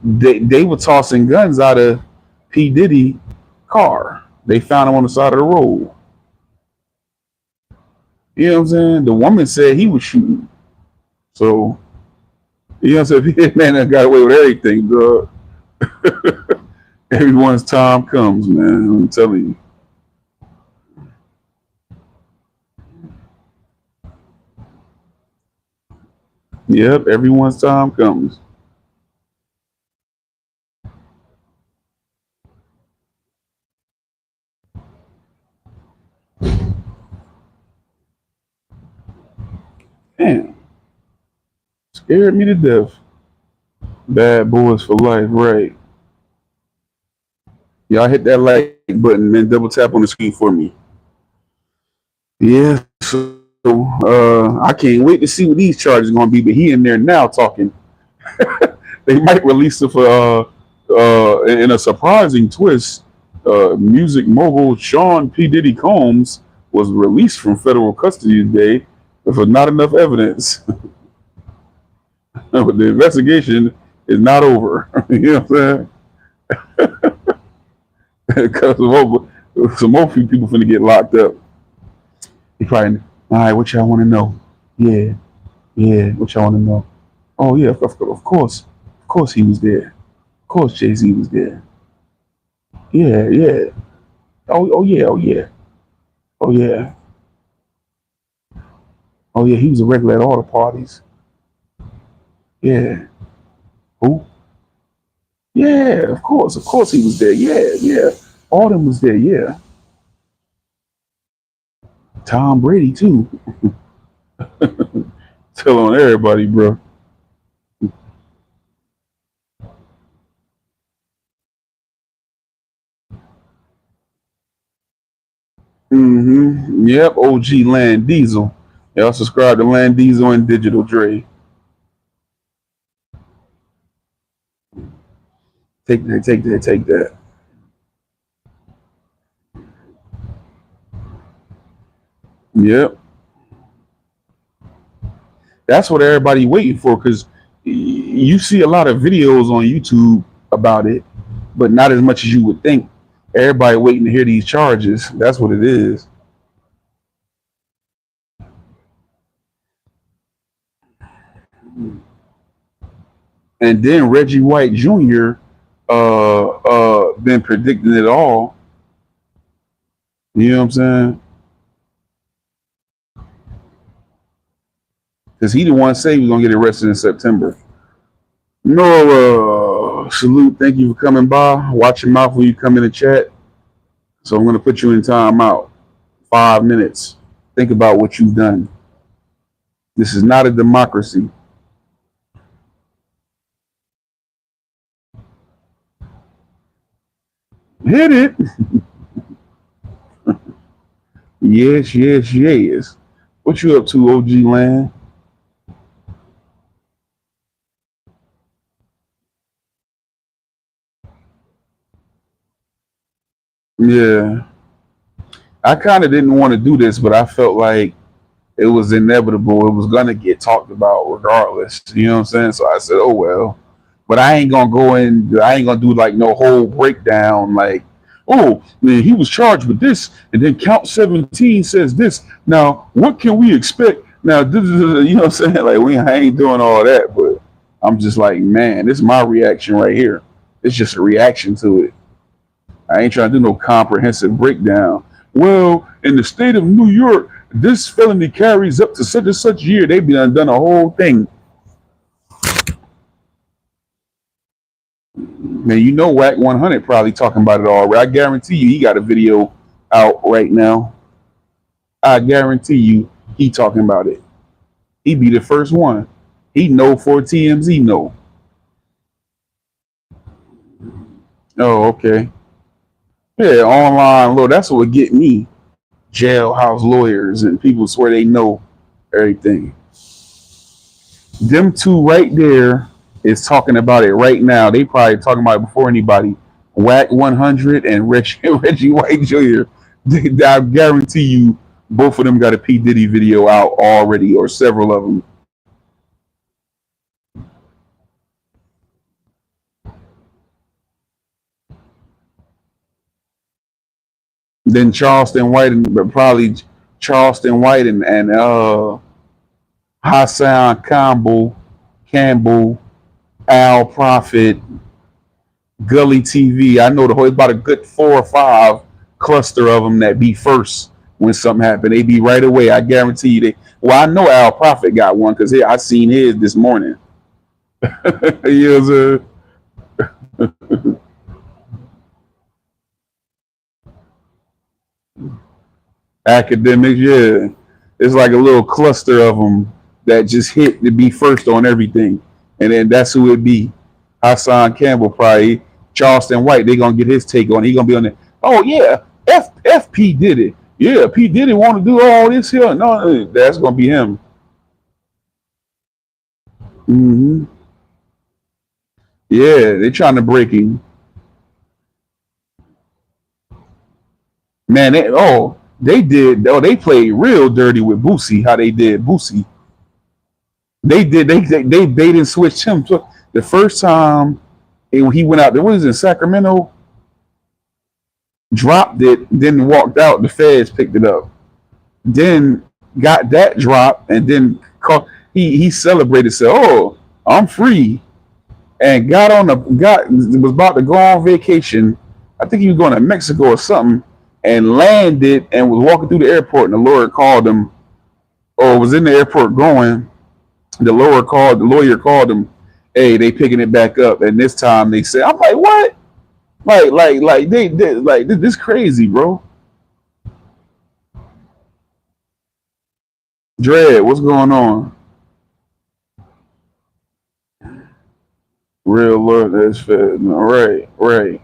Speaker 1: they were tossing guns out of P. Diddy car. They found him on the side of the road. You know what I'm saying? The woman said he was shooting. So, you know what I'm saying? Man, that got away with everything, dog. Everyone's time comes, man. I'm telling you. Yep, everyone's time comes. Damn, scared me to death. Bad boys for life, right? Y'all hit that like button, man. Double tap on the screen for me. Yeah, so I can't wait to see what these charges are gonna be. But he in there now talking. They might release it for in a surprising twist. Music mogul Sean P. Diddy Combs was released from federal custody today for not enough evidence. But the investigation is not over. You know what I'm saying? Because some more people finna get locked up. He probably, all right, what y'all want to know? Yeah, yeah, what y'all want to know? Oh yeah, of course he was there. Of course Jay-Z was there. Yeah, yeah. Oh yeah, oh yeah, oh yeah, oh yeah. He was a regular at all the parties. Yeah. Who? Yeah, of course he was there. Yeah, yeah. All them was there. Yeah. Tom Brady too. Tell on everybody, bro. Yep. OG Land Diesel. Y'all subscribe to Land Diesel and Digital Dre. Take that. Take that. Take that. Yep. That's what everybody waiting for because you see a lot of videos on YouTube about it, but not as much as you would think. Everybody waiting to hear these charges. That's what it is. And then Reggie White Jr. Been predicting it all. You know what I'm saying? Because he the one say he was gonna get arrested in September. No, salute. Thank you for coming by. Watch your mouth when you come in the chat. So I'm gonna put you in timeout. 5 minutes. Think about what you've done. This is not a democracy. Hit it. Yes, yes, yes. What you up to, OG Land? Yeah. I kind of didn't want to do this, but I felt like it was inevitable. It was gonna get talked about regardless. You know what I'm saying? So I said, "Oh well." But I ain't gonna go in. I ain't gonna do like no whole breakdown. Like, oh, man, he was charged with this, and then count 17 says this. Now, what can we expect? Now, you know what I'm saying? Like, I ain't doing all that, but I'm just like, man, this is my reaction right here. It's just a reaction to it. I ain't trying to do no comprehensive breakdown. Well, in the state of New York, this felony carries up to such and such year. They've done a whole thing. Man, you know Whack 100 probably talking about it already. I guarantee you he got a video out right now. I guarantee you he talking about it. He be the first one. He know for TMZ know. Oh, okay. Yeah, online law. That's what would get me. Jailhouse lawyers and people swear they know. everything. Them two right there is talking about it right now. They probably talking about it before anybody. Whack 100 and Reggie White Jr. I guarantee you, both of them got a P Diddy video out already, or several of them. Then Charleston White and probably Charleston White and Hassan Campbell, Al Prophet, Gully TV. I know the whole about a good 4 or 5 cluster of them that be first when something happen. They be right away. I guarantee you. Well, I know Al Prophet got one because I seen his this morning. Yes, academics. Yeah, it's like a little cluster of them that just hit to be first on everything, and then that's who it be. Hassan Campbell, probably Charleston White. They gonna get his take on it. He gonna be on it. Oh yeah, FP did it. Yeah, P Diddy want to do all this here. No, that's gonna be him. Hmm. Yeah, they trying to break him. Man, they did. Oh, they played real dirty with Boosie. How they did Boosie. They did. They bait and switched him. The first time when he went out there, what was it, in Sacramento? Dropped it, then walked out. The feds picked it up. Then got that drop, and then he celebrated. Said, "Oh, I'm free," and was about to go on vacation. I think he was going to Mexico or something, and landed and was walking through the airport, and the lawyer called him, or was in the airport going. The lawyer called him. Hey, they picking it back up, and this time they said, "I'm like, what? Like this crazy, bro." Dread, what's going on? Real Lord, that's fair. No, right, right.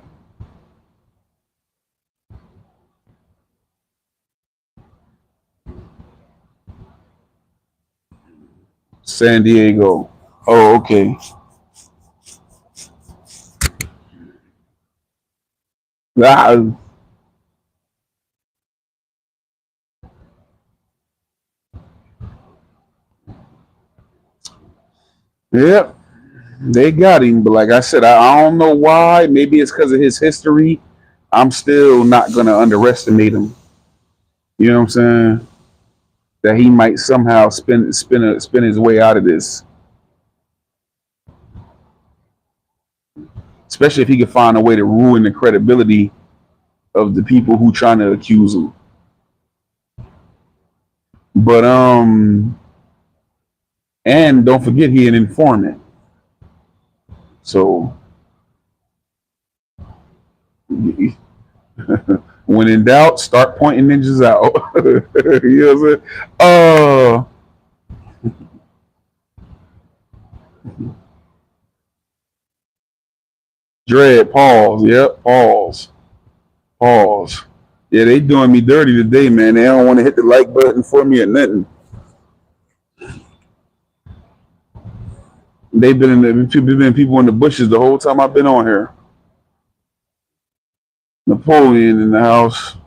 Speaker 1: San Diego. Oh, okay. Ah, yep, they got him. But like I said, I don't know why. Maybe it's because of his history. I'm still not gonna underestimate him. You know what I'm saying? That he might somehow spin his way out of this. Especially if he could find a way to ruin the credibility of the people who trying to accuse him. But and don't forget he an informant. So when in doubt, start pointing ninjas out. You know what I'm saying? Dread, pause. Yep, pause. Pause. Yeah, they doing me dirty today, man. They don't want to hit the like button for me or nothing. They've been people in the bushes the whole time I've been on here. Napoleon in the house.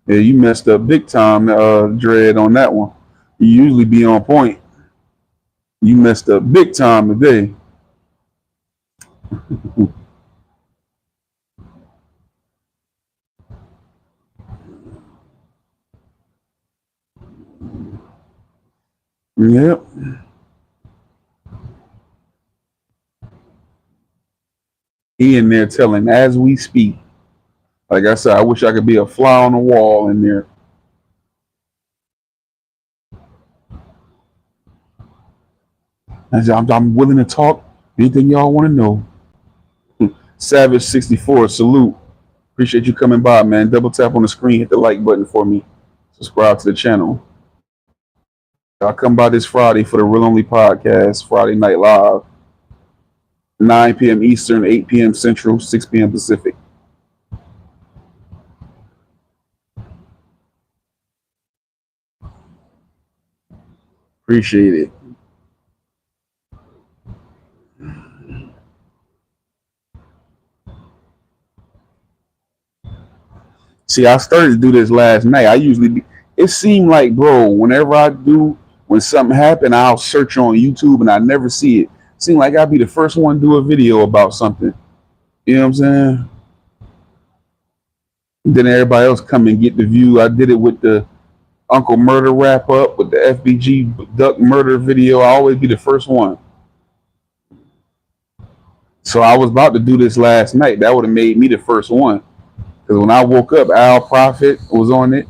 Speaker 1: Yeah, you messed up big time, Dread, on that one. You usually be on point. You messed up big time today. Yep. He in there telling as we speak. Like I said, I wish I could be a fly on the wall in there. I'm willing to talk. Anything y'all want to know. Savage 64, salute. Appreciate you coming by, man. Double tap on the screen, hit the like button for me. Subscribe to the channel. I'll come by this Friday for the Real Only podcast, Friday Night Live, 9 p.m. Eastern, 8 p.m. Central, 6 p.m. Pacific. Appreciate it. See, I started to do this last night. It seemed like, bro, when something happened, I'll search on YouTube and I never see it. Seemed like I'd be the first one to do a video about something. You know what I'm saying? Then everybody else come and get the view. I did it with the Uncle Murder wrap up, with the FBG Duck Murder video. I always be the first one. So I was about to do this last night. That would have made me the first one. Because when I woke up, Al Prophet was on it.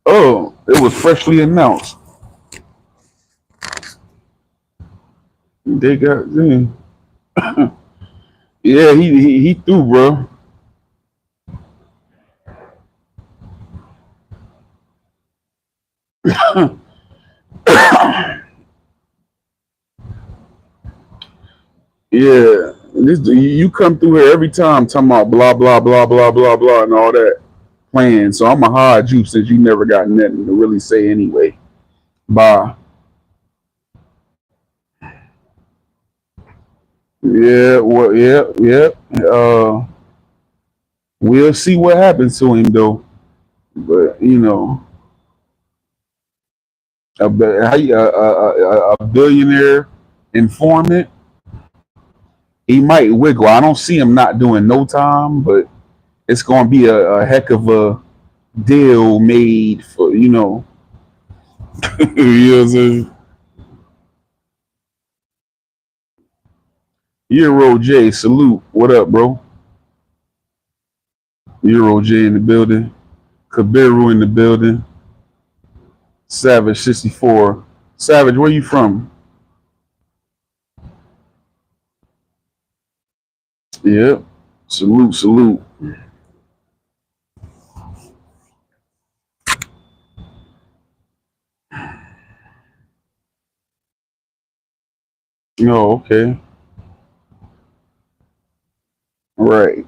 Speaker 1: Oh, it was freshly announced. They got, yeah, he threw, bro. Yeah, you come through here every time talking about blah blah blah blah blah blah and all that playing. So I'ma hide you since you never got nothing to really say anyway. Bye. Yeah, well, yeah. We'll see what happens to him though. But you know, a billionaire informant, he might wiggle. I don't see him not doing no time, but it's gonna be a heck of a deal made for you know. You know what I'm saying? Euro J, salute. What up, bro? Euro J in the building. Kabiru in the building. Savage 64. Savage, where you from? Yep. Salute, salute. Oh, okay. Right.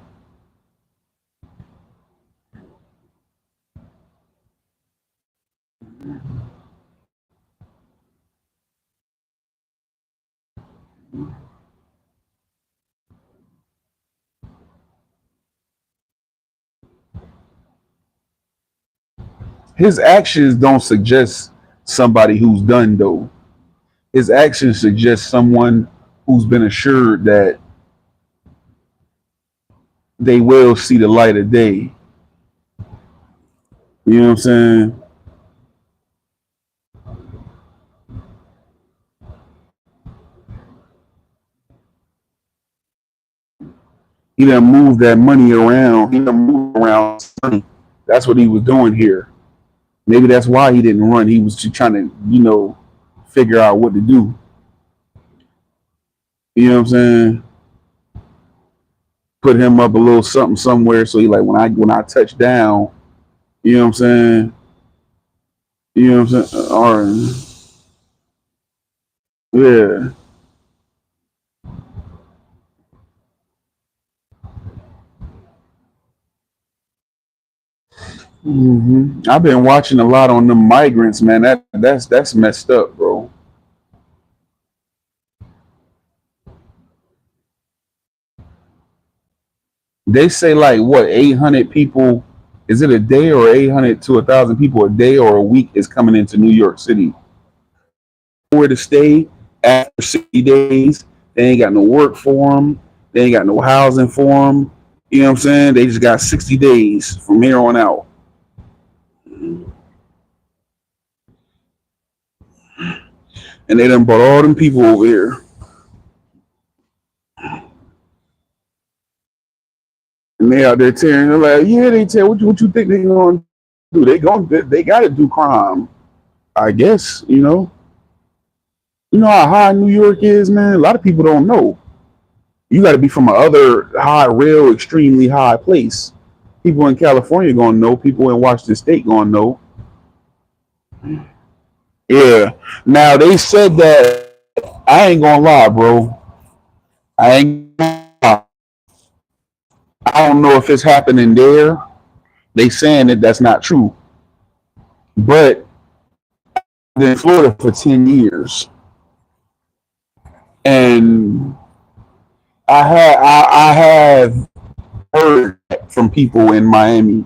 Speaker 1: His actions don't suggest somebody who's done though. His actions suggest someone who's been assured that they will see the light of day. You know what I'm saying? He done moved that money around. He done moved around money. That's what he was doing here. Maybe that's why he didn't run. He was just trying to, figure out what to do. You know what I'm saying? Put him up a little something somewhere so he like when I touch down, you know what I'm saying? You know what I'm saying? All right. Yeah. I've been watching a lot on the migrants, man. That's messed up, bro. They say like what 800 people? Is it a day or 800 to 1,000 people a day or a week is coming into New York City? Where to stay after 60 days? They ain't got no work for them. They ain't got no housing for them. You know what I'm saying? They just got 60 days from here on out. And they done brought all them people over here. And they out there tearing. They're like, yeah, they tell what you think they gonna do? They gotta do crime, I guess. You know how high New York is, man. A lot of people don't know. You got to be from a other high, real, extremely high place. People in California gonna know. People in Washington State gonna know. Yeah. Now they said that I ain't gonna lie, bro. I ain't gonna lie. I don't know if it's happening there. They saying that that's not true, but I've been in Florida for 10 years, and I have heard from people in Miami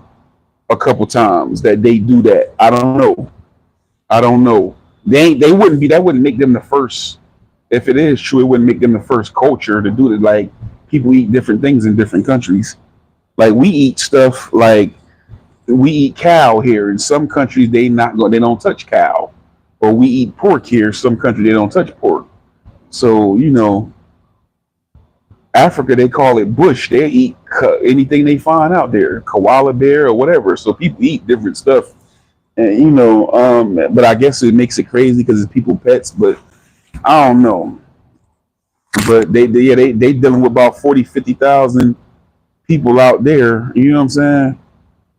Speaker 1: a couple times that they do that. I don't know. I don't know. They wouldn't be, that wouldn't make them the first. If it is true, it wouldn't make them the first culture to do it. Like, people eat different things in different countries. Like, we eat stuff like we eat cow here. In some countries they don't touch cow. Or we eat pork here. Some countries they don't touch pork. So, Africa, they call it bush. They eat anything they find out there, koala bear or whatever. So people eat different stuff, and but I guess it makes it crazy because it's people pets. But I don't know. But they dealing with about 40, 50,000 people out there. You know what I'm saying?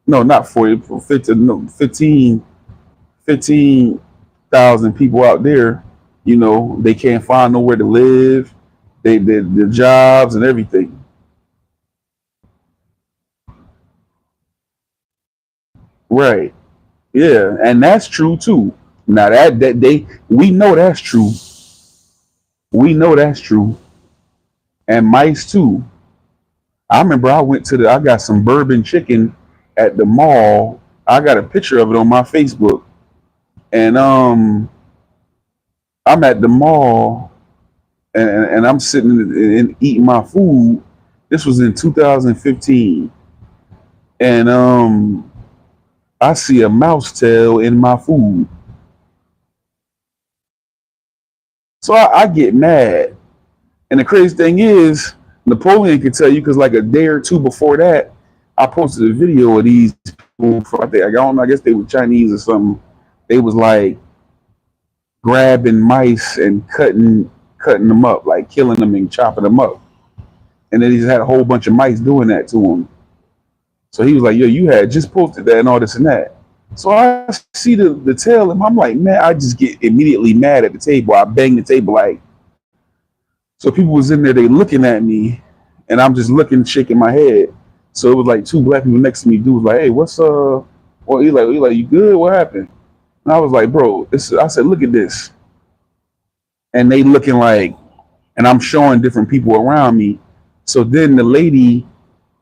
Speaker 1: No, not 40, 15, no, 15,000 people out there. They can't find nowhere to live. The jobs and everything. Right. Yeah, and that's true too. Now that they we know that's true. We know that's true. And mice too. I remember I got some bourbon chicken at the mall. I got a picture of it on my Facebook. And I'm at the mall, and I'm sitting and eating my food. This was in 2015. And I see a mouse tail in my food. So I get mad. And the crazy thing is, Napoleon can tell you, because like a day or two before that, I posted a video of these people. I don't know, I guess they were Chinese or something. They was like grabbing mice and cutting them up, like killing them and chopping them up. And then he just had a whole bunch of mice doing that to him. So he was like, yo, you had just posted that and all this and that. So I see the tail, and I'm like, man, I just get immediately mad at the table. I bang the table like, so people was in there, they looking at me, and I'm just looking, shaking my head. So it was like two black people next to me. Dude was like, hey, what's well, he like, you good? What happened? And I was like, bro, I said, look at this. And they looking like, and I'm showing different people around me. So then the lady,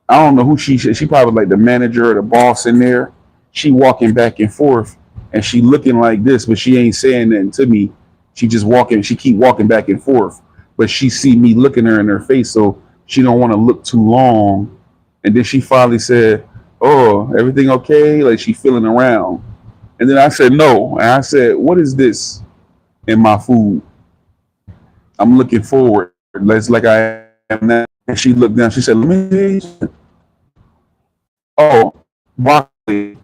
Speaker 1: I don't know who she probably like the manager or the boss in there. She walking back and forth, and she looking like this, but she ain't saying nothing to me. She keep walking back and forth, but she see me looking her in her face, so she don't want to look too long. And then she finally said, oh, everything okay? Like, she feeling around. And then I said, no. And I said, what is this in my food? I'm looking forward. It's like I am now. And she looked down. She said, let me see. Oh, broccoli.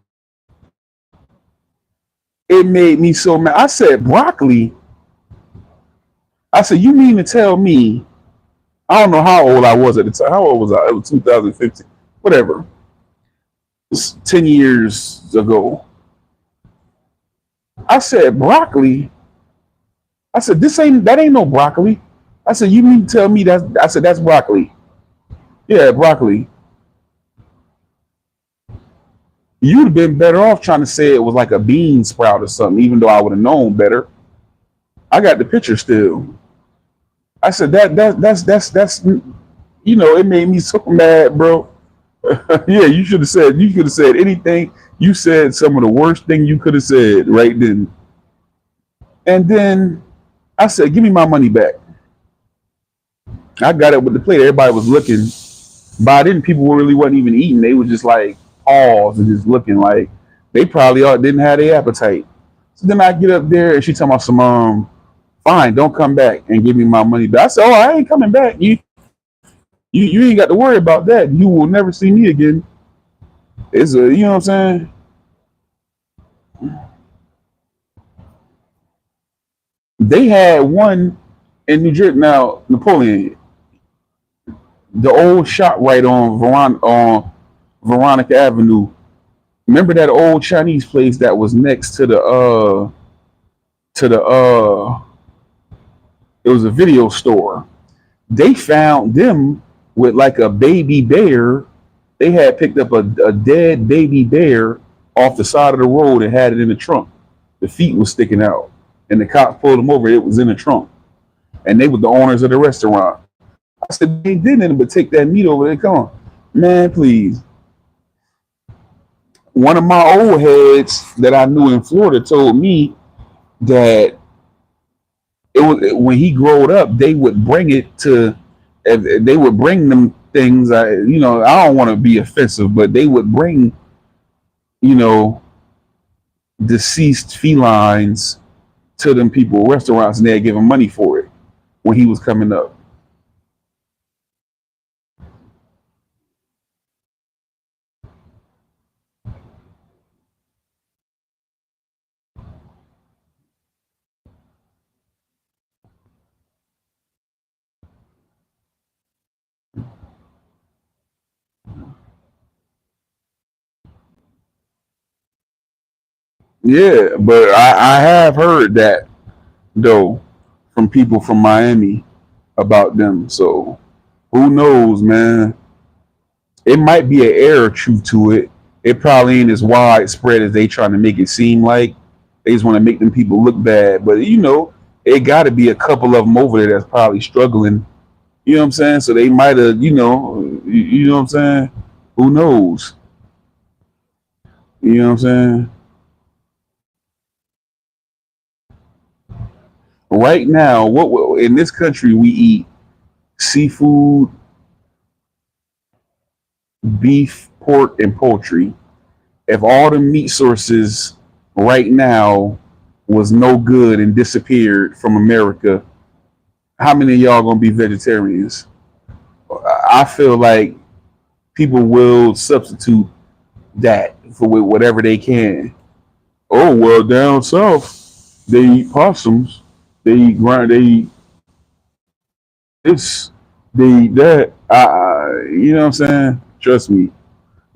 Speaker 1: It made me so mad. I said, broccoli? I said, you mean to tell me, I don't know how old I was at the time. How old was I? It was 2015. Whatever. It's 10 years ago. I said, broccoli? I said, that ain't no broccoli. I said, you mean to tell me that's broccoli? Yeah, broccoli. You'd have been better off trying to say it was like a bean sprout or something, even though I would have known better. I got the picture still. I said that's it made me so mad, bro. Yeah, you could have said anything. You said some of the worst thing you could have said right then. And then I said, give me my money back. I got it with the plate. Everybody was looking. By then, people really wasn't even eating. They were just like paused and just looking like they probably all didn't have their appetite. So then I get up there and she talking about some fine, don't come back and give me my money back. I said, oh, I ain't coming back. You ain't got to worry about that. You will never see me again. You know what I'm saying? They had one in New Jersey. Now, Napoleon, the old shop right on Veronica Avenue. Remember that old Chinese place that was next to the it was a video store. They found them with like a baby bear They had picked up a dead baby bear off the side of the road and had it in the trunk. The feet was sticking out, and the cops pulled them over. It was in the trunk, and they were the owners of the restaurant. I said, they ain't did nothing but take that meat over there. Come on, man, please. One of my old heads that I knew in Florida told me that it was when he growed up, they would bring it to, they would bring them things. I don't want to be offensive, but they would bring, you know, deceased felines to them people restaurants, and they'd give him money for it when he was coming up. Yeah, but I have heard that though from people from Miami about them. So who knows, man? It might be an air of truth to it. It probably ain't as widespread as they trying to make it seem like. They just want to make them people look bad. But it got to be a couple of them over there that's probably struggling. You know what I'm saying? So they might have, you know what I'm saying? Who knows? You know what I'm saying? Right now, what in this country we eat seafood, beef, pork, and poultry. If all the meat sources right now was no good and disappeared from America, how many of y'all gonna be vegetarians? I feel like people will substitute that for whatever they can. Oh well, down south they eat possums, they eat grind, they eat this, they eat that. You know what I'm saying? Trust me,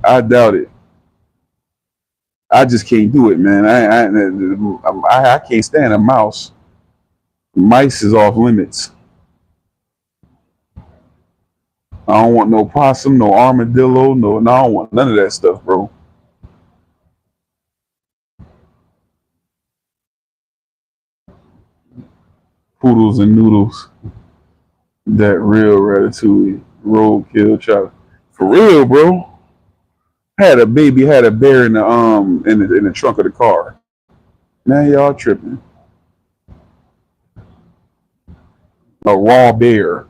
Speaker 1: I doubt it. I just can't do it, man. I can't stand a mouse. Mice is off limits. I don't want no possum, no armadillo, no, I don't want none of that stuff, bro. Poodles and noodles, that real ratatouille, roadkill chowder, for real, bro. Had a bear in the trunk of the car. Now y'all tripping. A raw bear.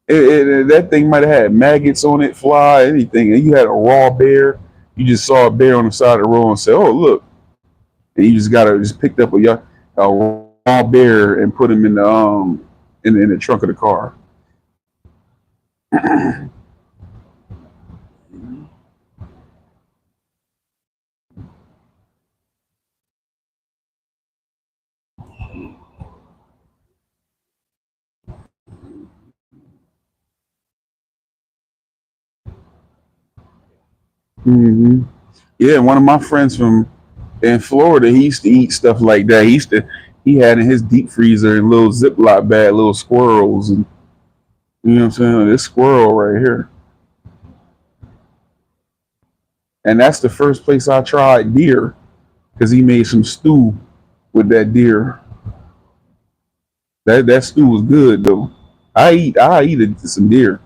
Speaker 1: That thing might have had maggots on it, fly, anything. And you had a raw bear. You just saw a bear on the side of the road and said, "Oh, look!" And you just picked up a raw bear and put him in the trunk of the car. hmm Yeah, one of my friends from in Florida, he used to eat stuff like that. He had in his deep freezer in little Ziploc bag, little squirrels, and you know what I'm saying. This squirrel right here, and that's the first place I tried deer because he made some stew with that deer. That stew was good though. I eat some deer.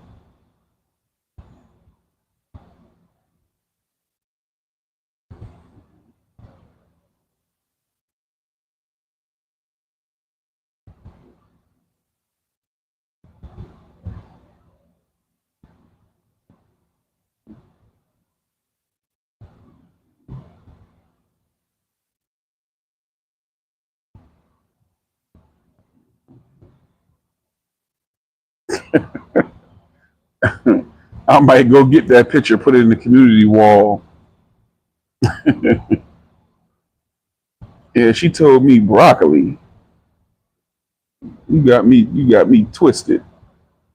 Speaker 1: I might go get that picture, put it in the community wall. Yeah, she told me broccoli. You got me twisted.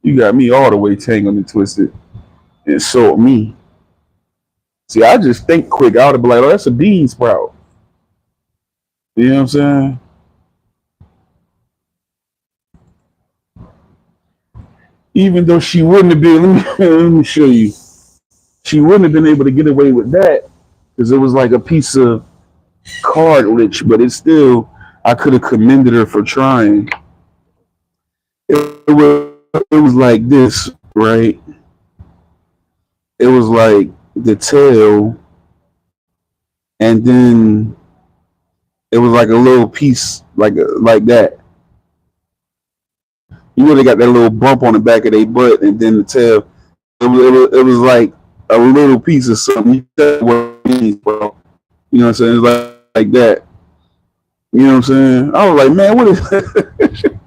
Speaker 1: You got me all the way tangled and twisted. And sold me. See, I just think quick. I would have been like, oh, that's a bean sprout. You know what I'm saying? Even though she wouldn't have been, let me show you. She wouldn't have been able to get away with that because it was like a piece of cartilage, but it's still, I could have commended her for trying. It was like this, right? It was like the tail, and then it was like a little piece, like that. You know, they got that little bump on the back of their butt, and then the tail. It was like a little piece of something. You know what it means, bro. You know what I'm saying? It's like that. You know what I'm saying? I was like, man, what is that?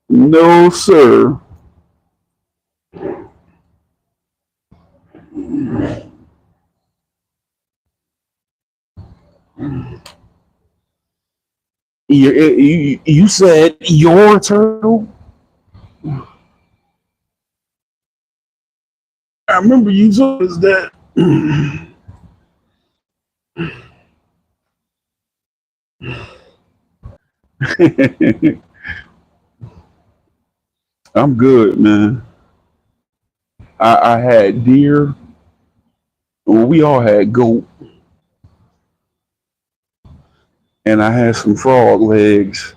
Speaker 1: No, sir. You said your turtle? I remember you told us that. I'm good, man. I had deer. Well, we all had goat, and I had some frog legs.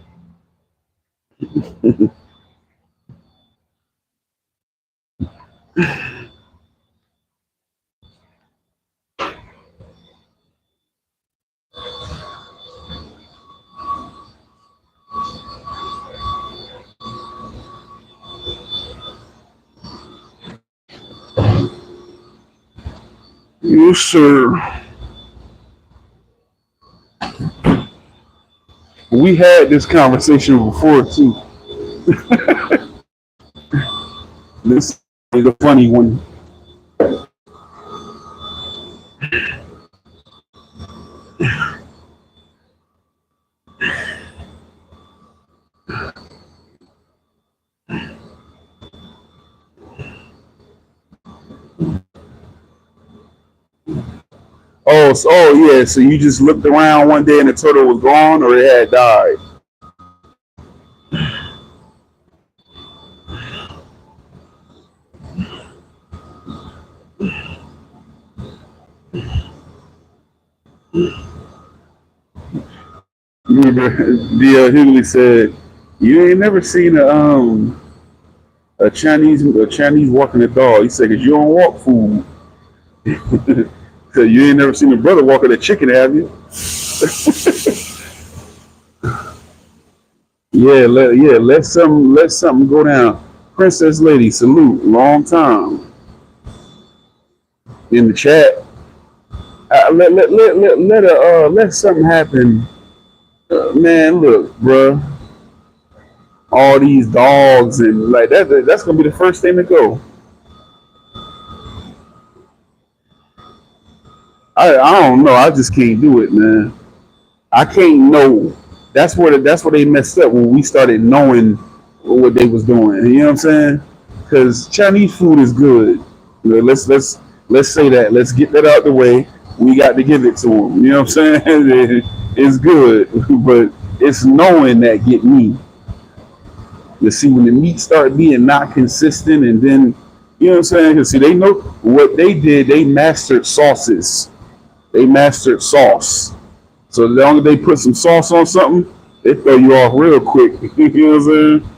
Speaker 1: Yes, sir. We had this conversation before too. This is a funny one. Oh yeah. So you just looked around one day and the turtle was gone, or it had died. Remember, D.L. Hughley said, "You ain't never seen a Chinese walking a dog." He said, "Cause you don't walk food. Cause you ain't never seen a brother walking a chicken, have you?" Let something go down. Princess Lady, salute, long time in the chat. Let something happen, man. Look, bruh, all these dogs and like that. That's gonna be the first thing to go. I don't know. I just can't do it, man. I can't know. That's where they messed up when we started knowing what they was doing. You know what I'm saying? Because Chinese food is good. You know, let's say that. Let's get that out the way. We got to give it to them. You know what I'm saying? It's good, but it's knowing that get me. You see, when the meat start being not consistent, and then you know what I'm saying? Because see, they know what they did. They mastered sauces. They mastered sauce. So as long as they put some sauce on something, they throw you off real quick. You know what I'm saying?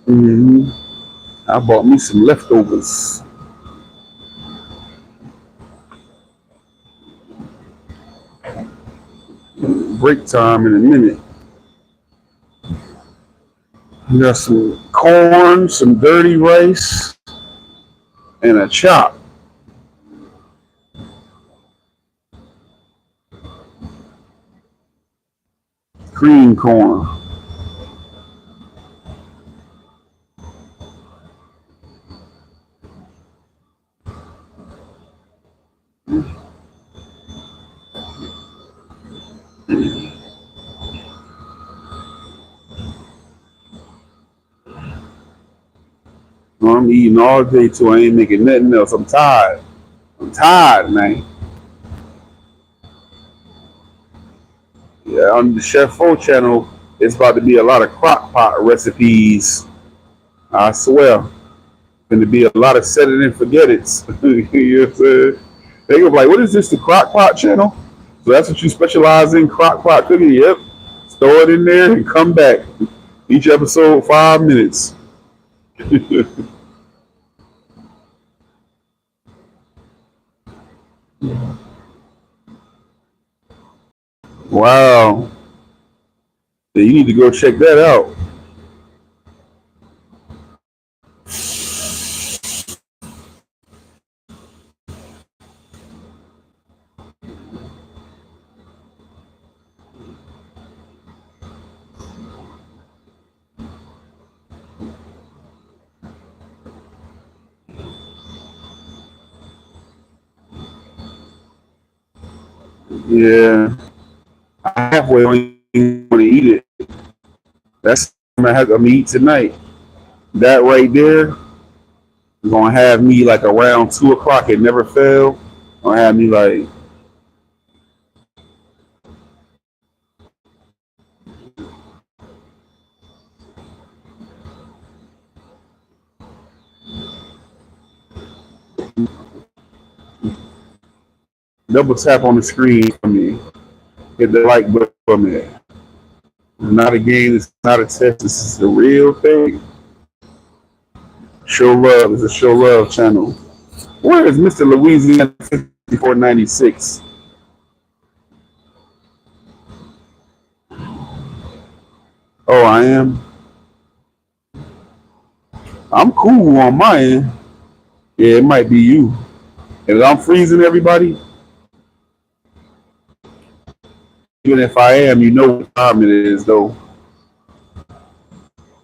Speaker 1: Hmm. I bought me some leftovers. Break time in a minute. We got some corn, some dirty rice, and a chop. Cream corn. I'm eating all day too. I ain't making nothing else. I'm tired. I'm tired, man. Yeah, on the Chef 4 channel, it's about to be a lot of crock pot recipes. I swear. Going to be a lot of set it and forget it. You know what I'm saying? They go like, what is this, the crock pot channel? So that's what you specialize in, crock pot cooking? Yep. Throw it in there and come back. Each episode, 5 minutes. Wow. Yeah, you need to go check that out. Yeah. I halfway don't even want to eat it. That's what I'm gonna eat tonight. That right there is gonna have me like around 2 o'clock. It never fail. Gonna have me like double tap on the screen for me. Hit the like button for me. It's not a game. It's not a test. This is the real thing. Show love. It's a show love channel. Where is Mr. Louisiana 5496? Oh, I am. I'm cool on my end. Yeah, it might be you. If I'm freezing everybody, even if I am, you know what time it is, though.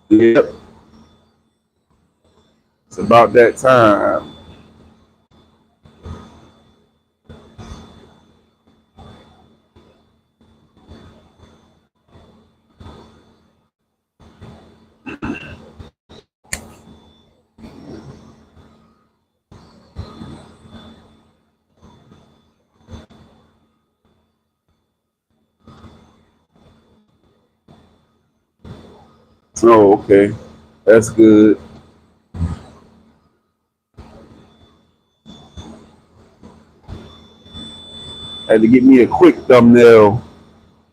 Speaker 1: Yep, it's about that time. Oh, okay. That's good. Had to get me a quick thumbnail.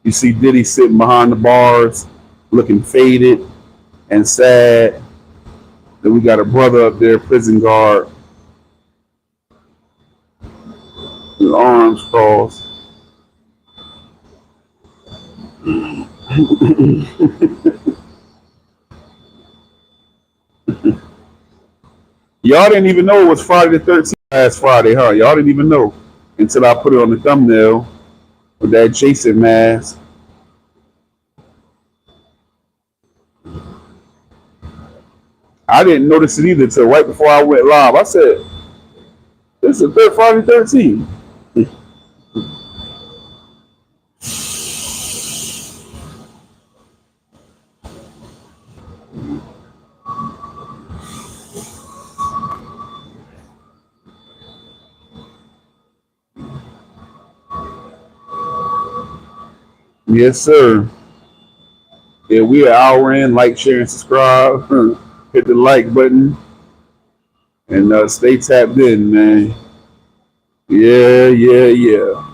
Speaker 1: You see Diddy sitting behind the bars, looking faded and sad. Then we got a brother up there, prison guard, with arms crossed. Y'all didn't even know it was Friday the 13th last Friday, huh? Y'all didn't even know until I put it on the thumbnail with that Jason mask. I didn't notice it either until right before I went live. I said, this is the Friday the 13th. Yes, sir. Yeah, we an hour in. Like, share, and subscribe. Hit the like button and stay tapped in, man. Yeah, yeah, yeah.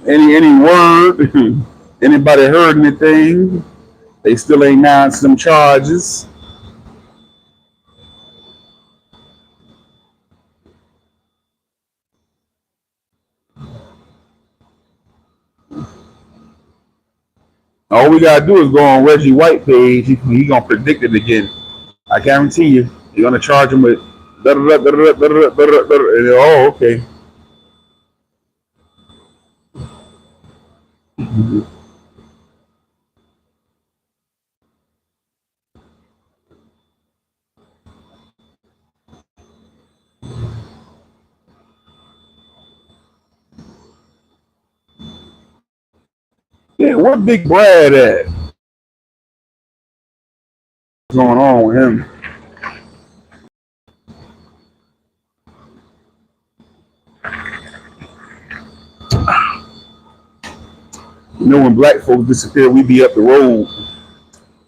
Speaker 1: Any word? Anybody heard anything? They still ain't announced them charges. All we gotta do is go on Reggie White page. He gonna predict it again. I guarantee you. You're gonna charge him with oh, okay. Yeah, where Big Brad at? going on with him. You know, when black folks disappear, we be up the road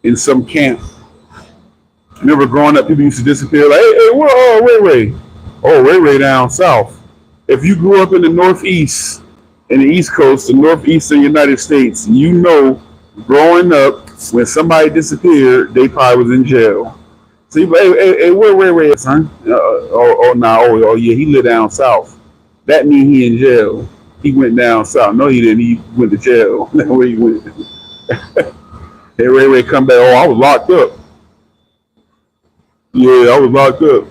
Speaker 1: in some camp. Remember growing up, people used to disappear like, hey, where Ray Ray? Oh, Ray Ray down south. If you grew up in the Northeast, in the East Coast, the Northeastern United States, you know, growing up, when somebody disappeared, they probably was in jail. So you be like, hey, where Ray Ray at, son? Oh, yeah, he lived down south. That means he in jail. He went down south. No, he didn't. He went to jail. That's where he went. Hey, Ray Ray come back. Oh, I was locked up. Yeah, I was locked up.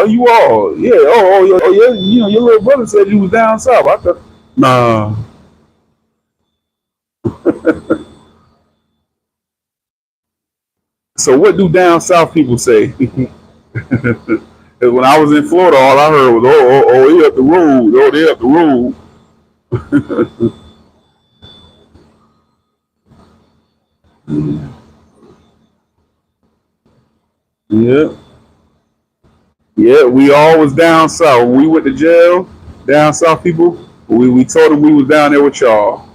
Speaker 1: You all. Yeah. Yeah. You know, your little brother said you was down south. I thought, nah. So what do down south people say? 'Cause when I was in Florida, all I heard was, they up the road. Oh, they up the road. Yeah. Yeah, we all was down south. When we went to jail, down south people, we told them we was down there with y'all.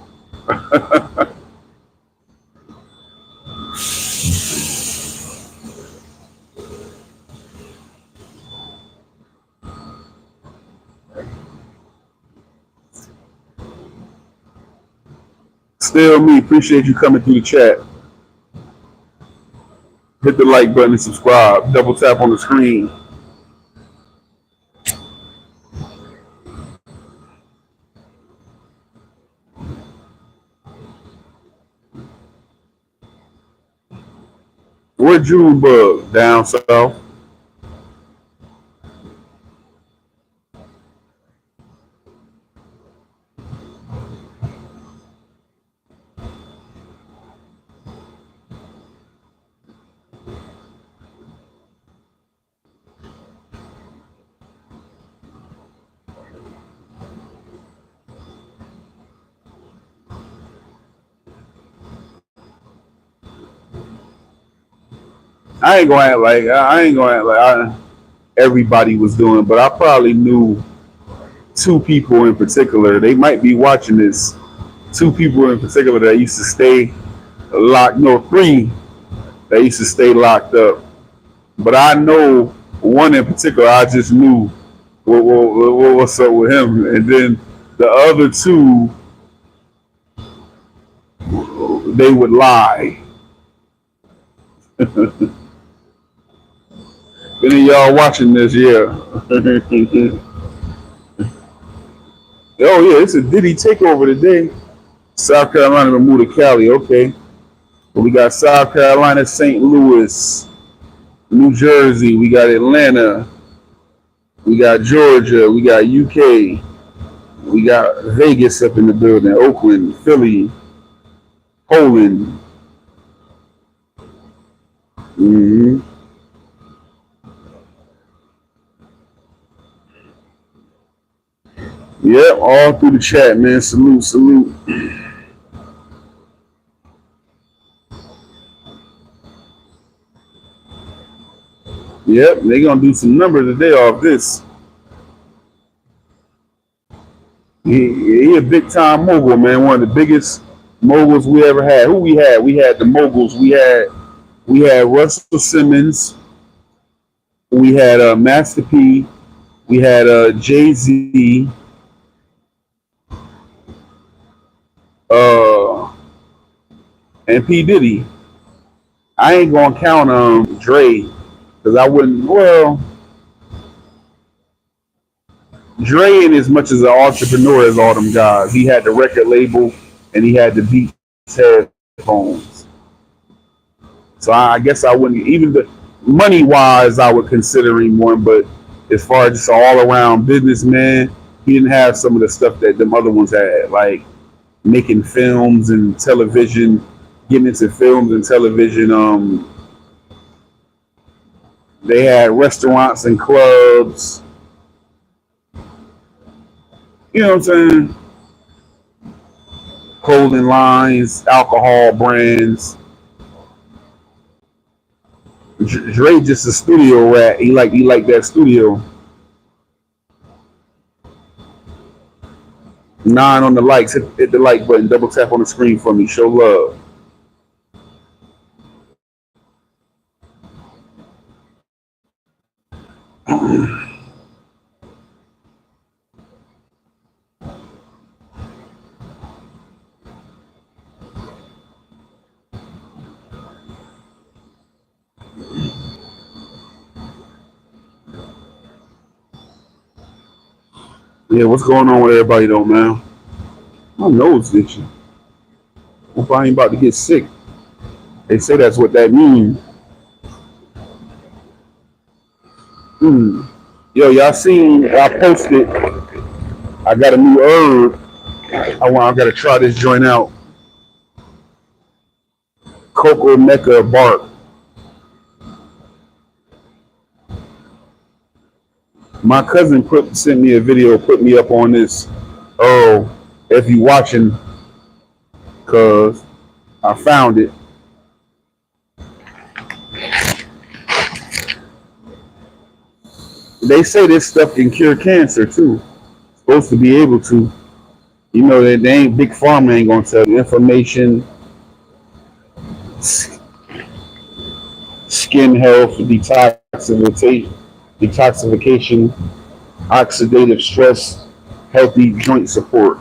Speaker 1: Still me, appreciate you coming through the chat. Hit the like button and subscribe. Double tap on the screen. Where Junebug? Down south. I ain't gonna act like everybody was doing, but I probably knew two people in particular. They might be watching this. Two people in particular that used to stay locked. No, three that used to stay locked up. But I know one in particular. I just knew what's up with him, and then the other two, they would lie. Any of y'all watching this? Yeah. Oh yeah, it's a Diddy takeover today. South Carolina to move to Cali. Okay, but we got South Carolina, St. Louis, New Jersey. We got Atlanta. We got Georgia. We got UK. We got Vegas up in the building. Oakland, Philly, Poland. Hmm. Yep, all through the chat, man. Salute, salute. Yep, they gonna do some numbers today off this. He a big time mogul, man. One of the biggest moguls we ever had. Who we had? We had the moguls. We had Russell Simmons. We had Master P. We had Jay Z. Uh, and P Diddy. I ain't gonna count Dre because I wouldn't. Well, Dre ain't as much as an entrepreneur as all them guys. He had the record label and he had the Beats headphones. So I guess I wouldn't even the money wise I would consider him one, but as far as just an all around businessman, he didn't have some of the stuff that them other ones had, like making films and television, getting into films and television. They had restaurants and clubs. You know what I'm saying? Clothing lines, alcohol brands. Dre just a studio rat. He like that studio. 9 on the likes. Hit the like button. Double tap on the screen for me. Show love. Yeah, what's going on with everybody though, man? My nose itching. Hope I ain't about to get sick. They say that's what that means. Mm. Yo, y'all seen? I posted. I got a new herb. I gotta try this joint out. Cocoa Mecca bark. My cousin sent me a video, put me up on this. Oh, if you watching, cause I found it. They say this stuff can cure cancer too. Supposed to be able to. You know that they ain't big pharma ain't gonna tell you information, skin health, detoxification, oxidative stress, healthy joint support.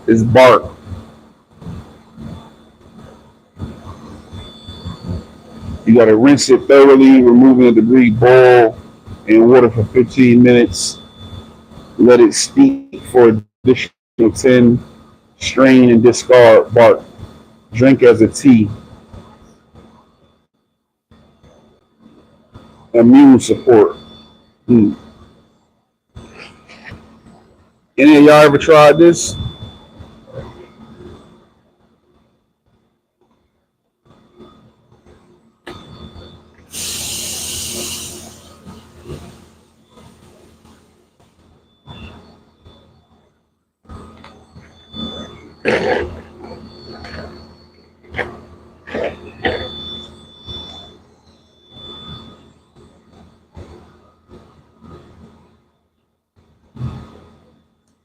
Speaker 1: It's bark. You gotta rinse it thoroughly, removing the debris, boil in water for 15 minutes, let it steep for additional 10, strain and discard bark. Drink as a tea. Immune support. Hmm. Any of y'all ever tried this?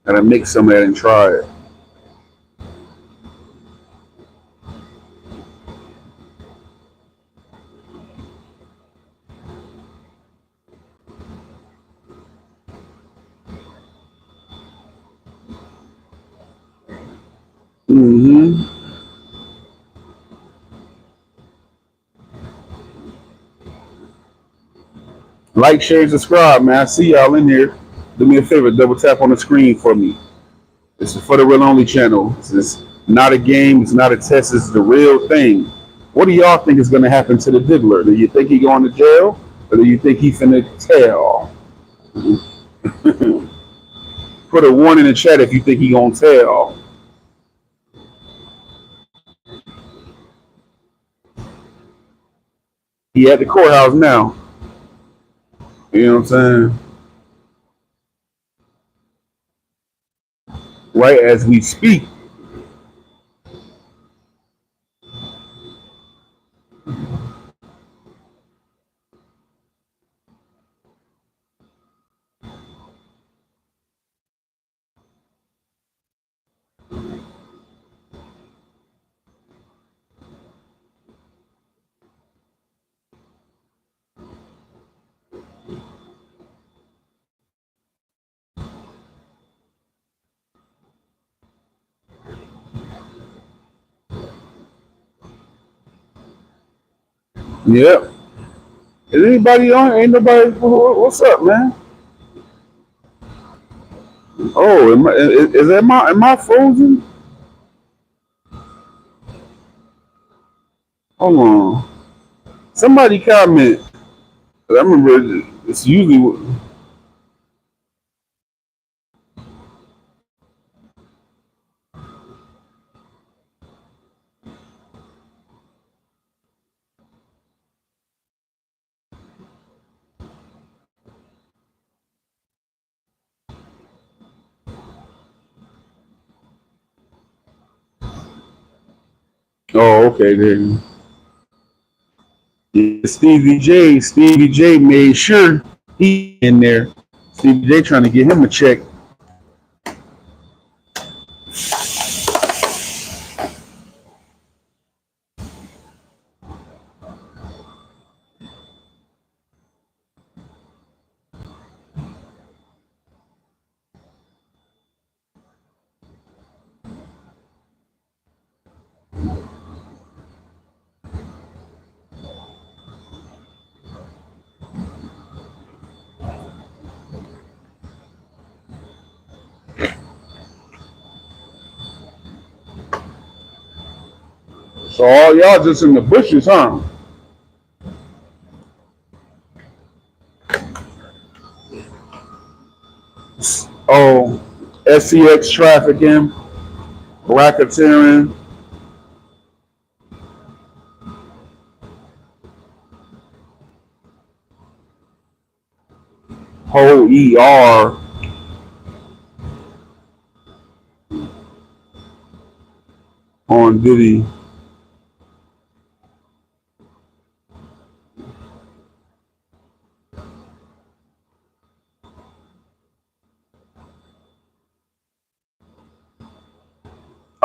Speaker 1: Gotta mix some of that and try it. Mm-hmm. Like, share, subscribe, man. I see y'all in here. Do me a favor, double tap on the screen for me. This is for the real only channel. This is not a game. It's not a test. This is the real thing. What do y'all think is going to happen to the diddler? Do you think he going to jail, or do you think he finna tell? Put a one in the chat if you think he gonna tell. He at the courthouse now. You know what I'm saying? Right as we speak. Yep. Is anybody on? Ain't nobody. What's up, man? Oh, is that am I frozen? Hold on. Somebody comment. I remember it's usually. Oh, okay then. Stevie J made sure he in there. Stevie J trying to get him a check. So all y'all just in the bushes, huh? Oh, SCX trafficking, racketeering, whole ER on Diddy.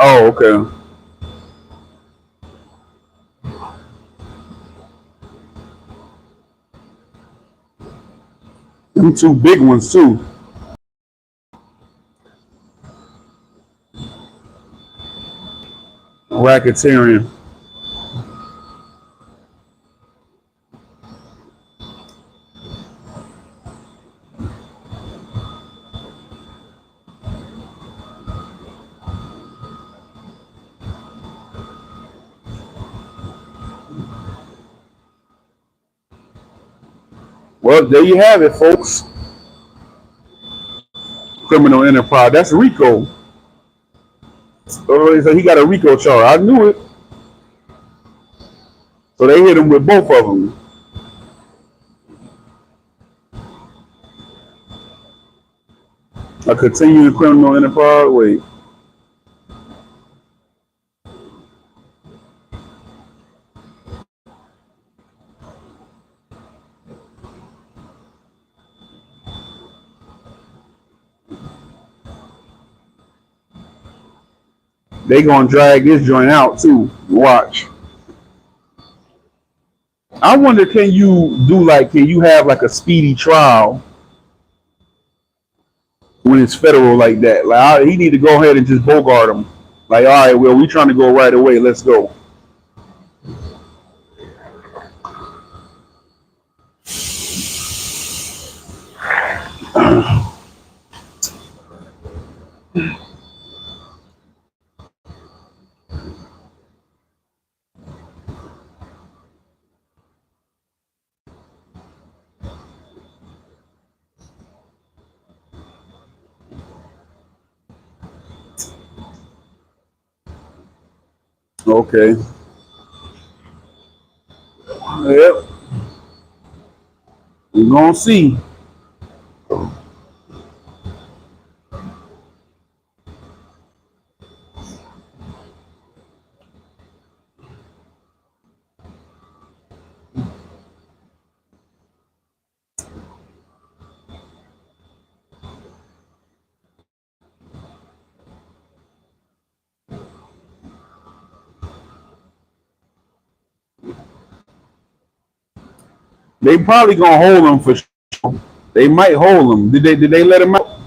Speaker 1: Oh, okay. Them two big ones too. Racketeering. Well, there you have it, folks. Criminal enterprise. That's Rico. So he got a Rico charge. I knew it. So they hit him with both of them. A continuing criminal enterprise. Wait. They gonna drag this joint out too. Watch. I wonder, can you have like a speedy trial when it's federal like that? Like he need to go ahead and just bogart him. Like, all right, well, we trying to go right away. Let's go. Okay. Yep. We're gonna see. They probably gonna hold him for sure. They might hold him. Did they let him out?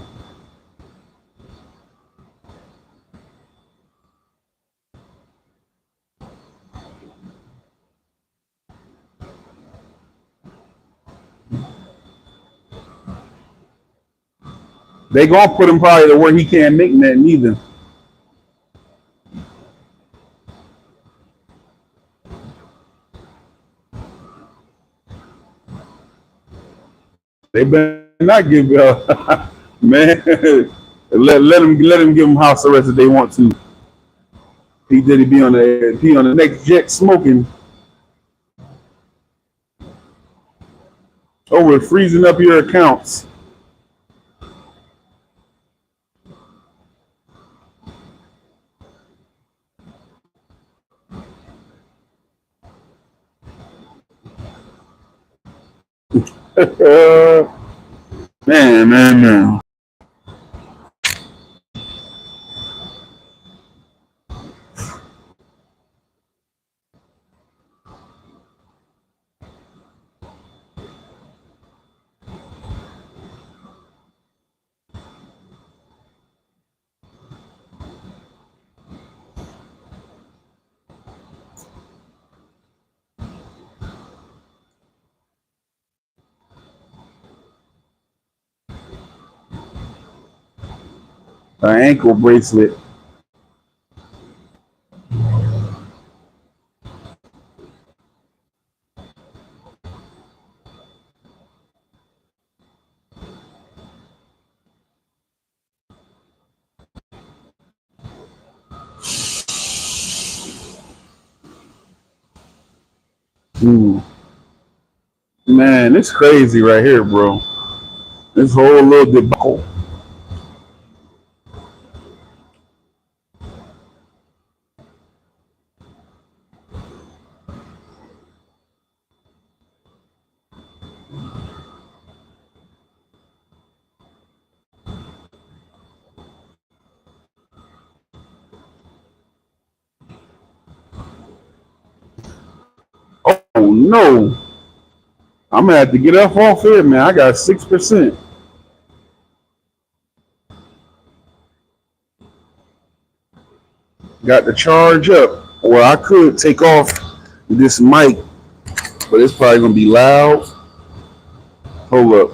Speaker 1: They gonna put him probably to where he can't make that neither. They better not give man. Let him give him house arrest if they want to. He did he be on the next jet smoking. Oh, we're freezing up your accounts. Man. An ankle bracelet. Mm. Man, it's crazy right here, bro. This whole little debacle. Oh no. I'm gonna have to get up off here, man. I got 6%. Got the charge up. Well, I could take off this mic, but it's probably gonna be loud. Hold up.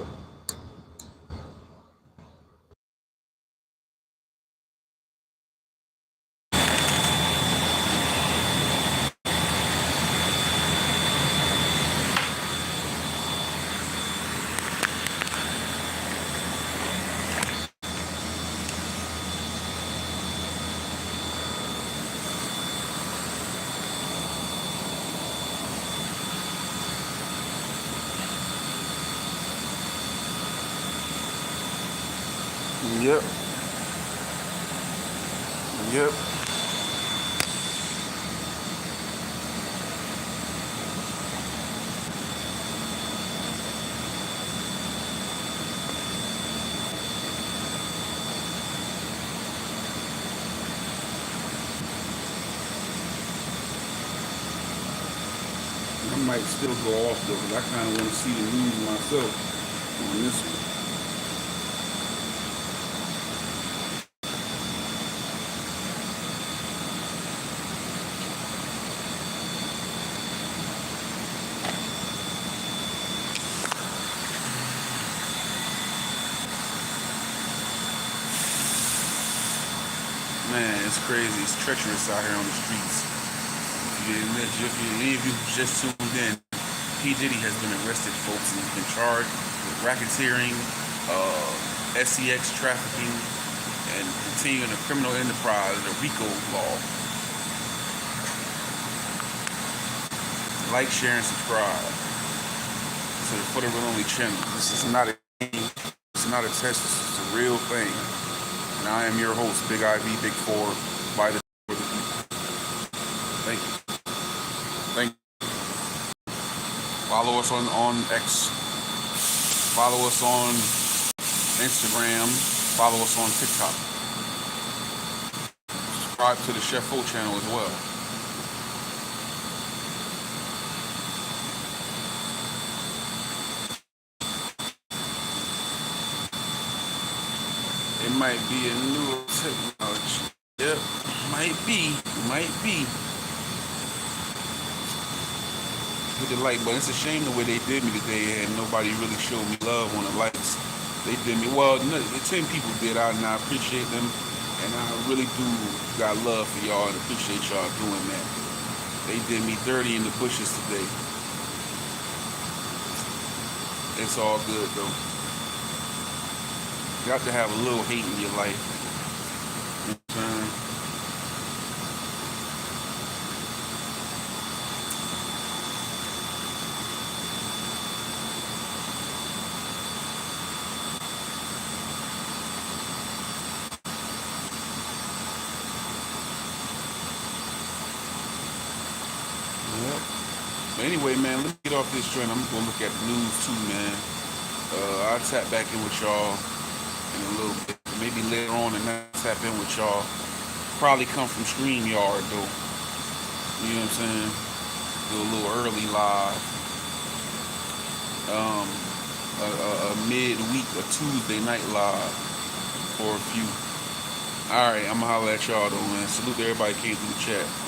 Speaker 1: Yep. Yep. I might still go off though, because I kind of want to see the news myself on this one. Man, it's crazy. It's treacherous out here on the streets. If you just tuned in, P. Diddy has been arrested, folks, and he's been charged with racketeering, SEX trafficking, and continuing a criminal enterprise, the RICO law. Like, share, and subscribe to the Ivdarealonly channel. This is not a game. It's not a test. This is a real thing. And I am your host, Big IV, Big Four, by the for the people. Thank you. Thank you. Follow us on X. Follow us on Instagram. Follow us on TikTok. Subscribe to the Chef O channel as well. It might be a new technology. Yep, might be. Hit the like button. It's a shame the way they did me today, and nobody really showed me love on the likes. They did me well. 10 people did, and I appreciate them, and I really do got love for y'all and appreciate y'all doing that. They did me dirty in the bushes today. It's all good though. You have to have a little hate in your life. You know what I'm saying? Yep. Anyway, man, let me get off this joint. I'm gonna look at the news too, man. I'll tap back in with y'all in a little bit. Maybe later on and I'll tap in with y'all. Probably come from StreamYard though. You know what I'm saying? Do a little early live. A midweek, a Tuesday night live for a few. Alright, I'm gonna holler at y'all though, man. Salute to everybody who came through the chat.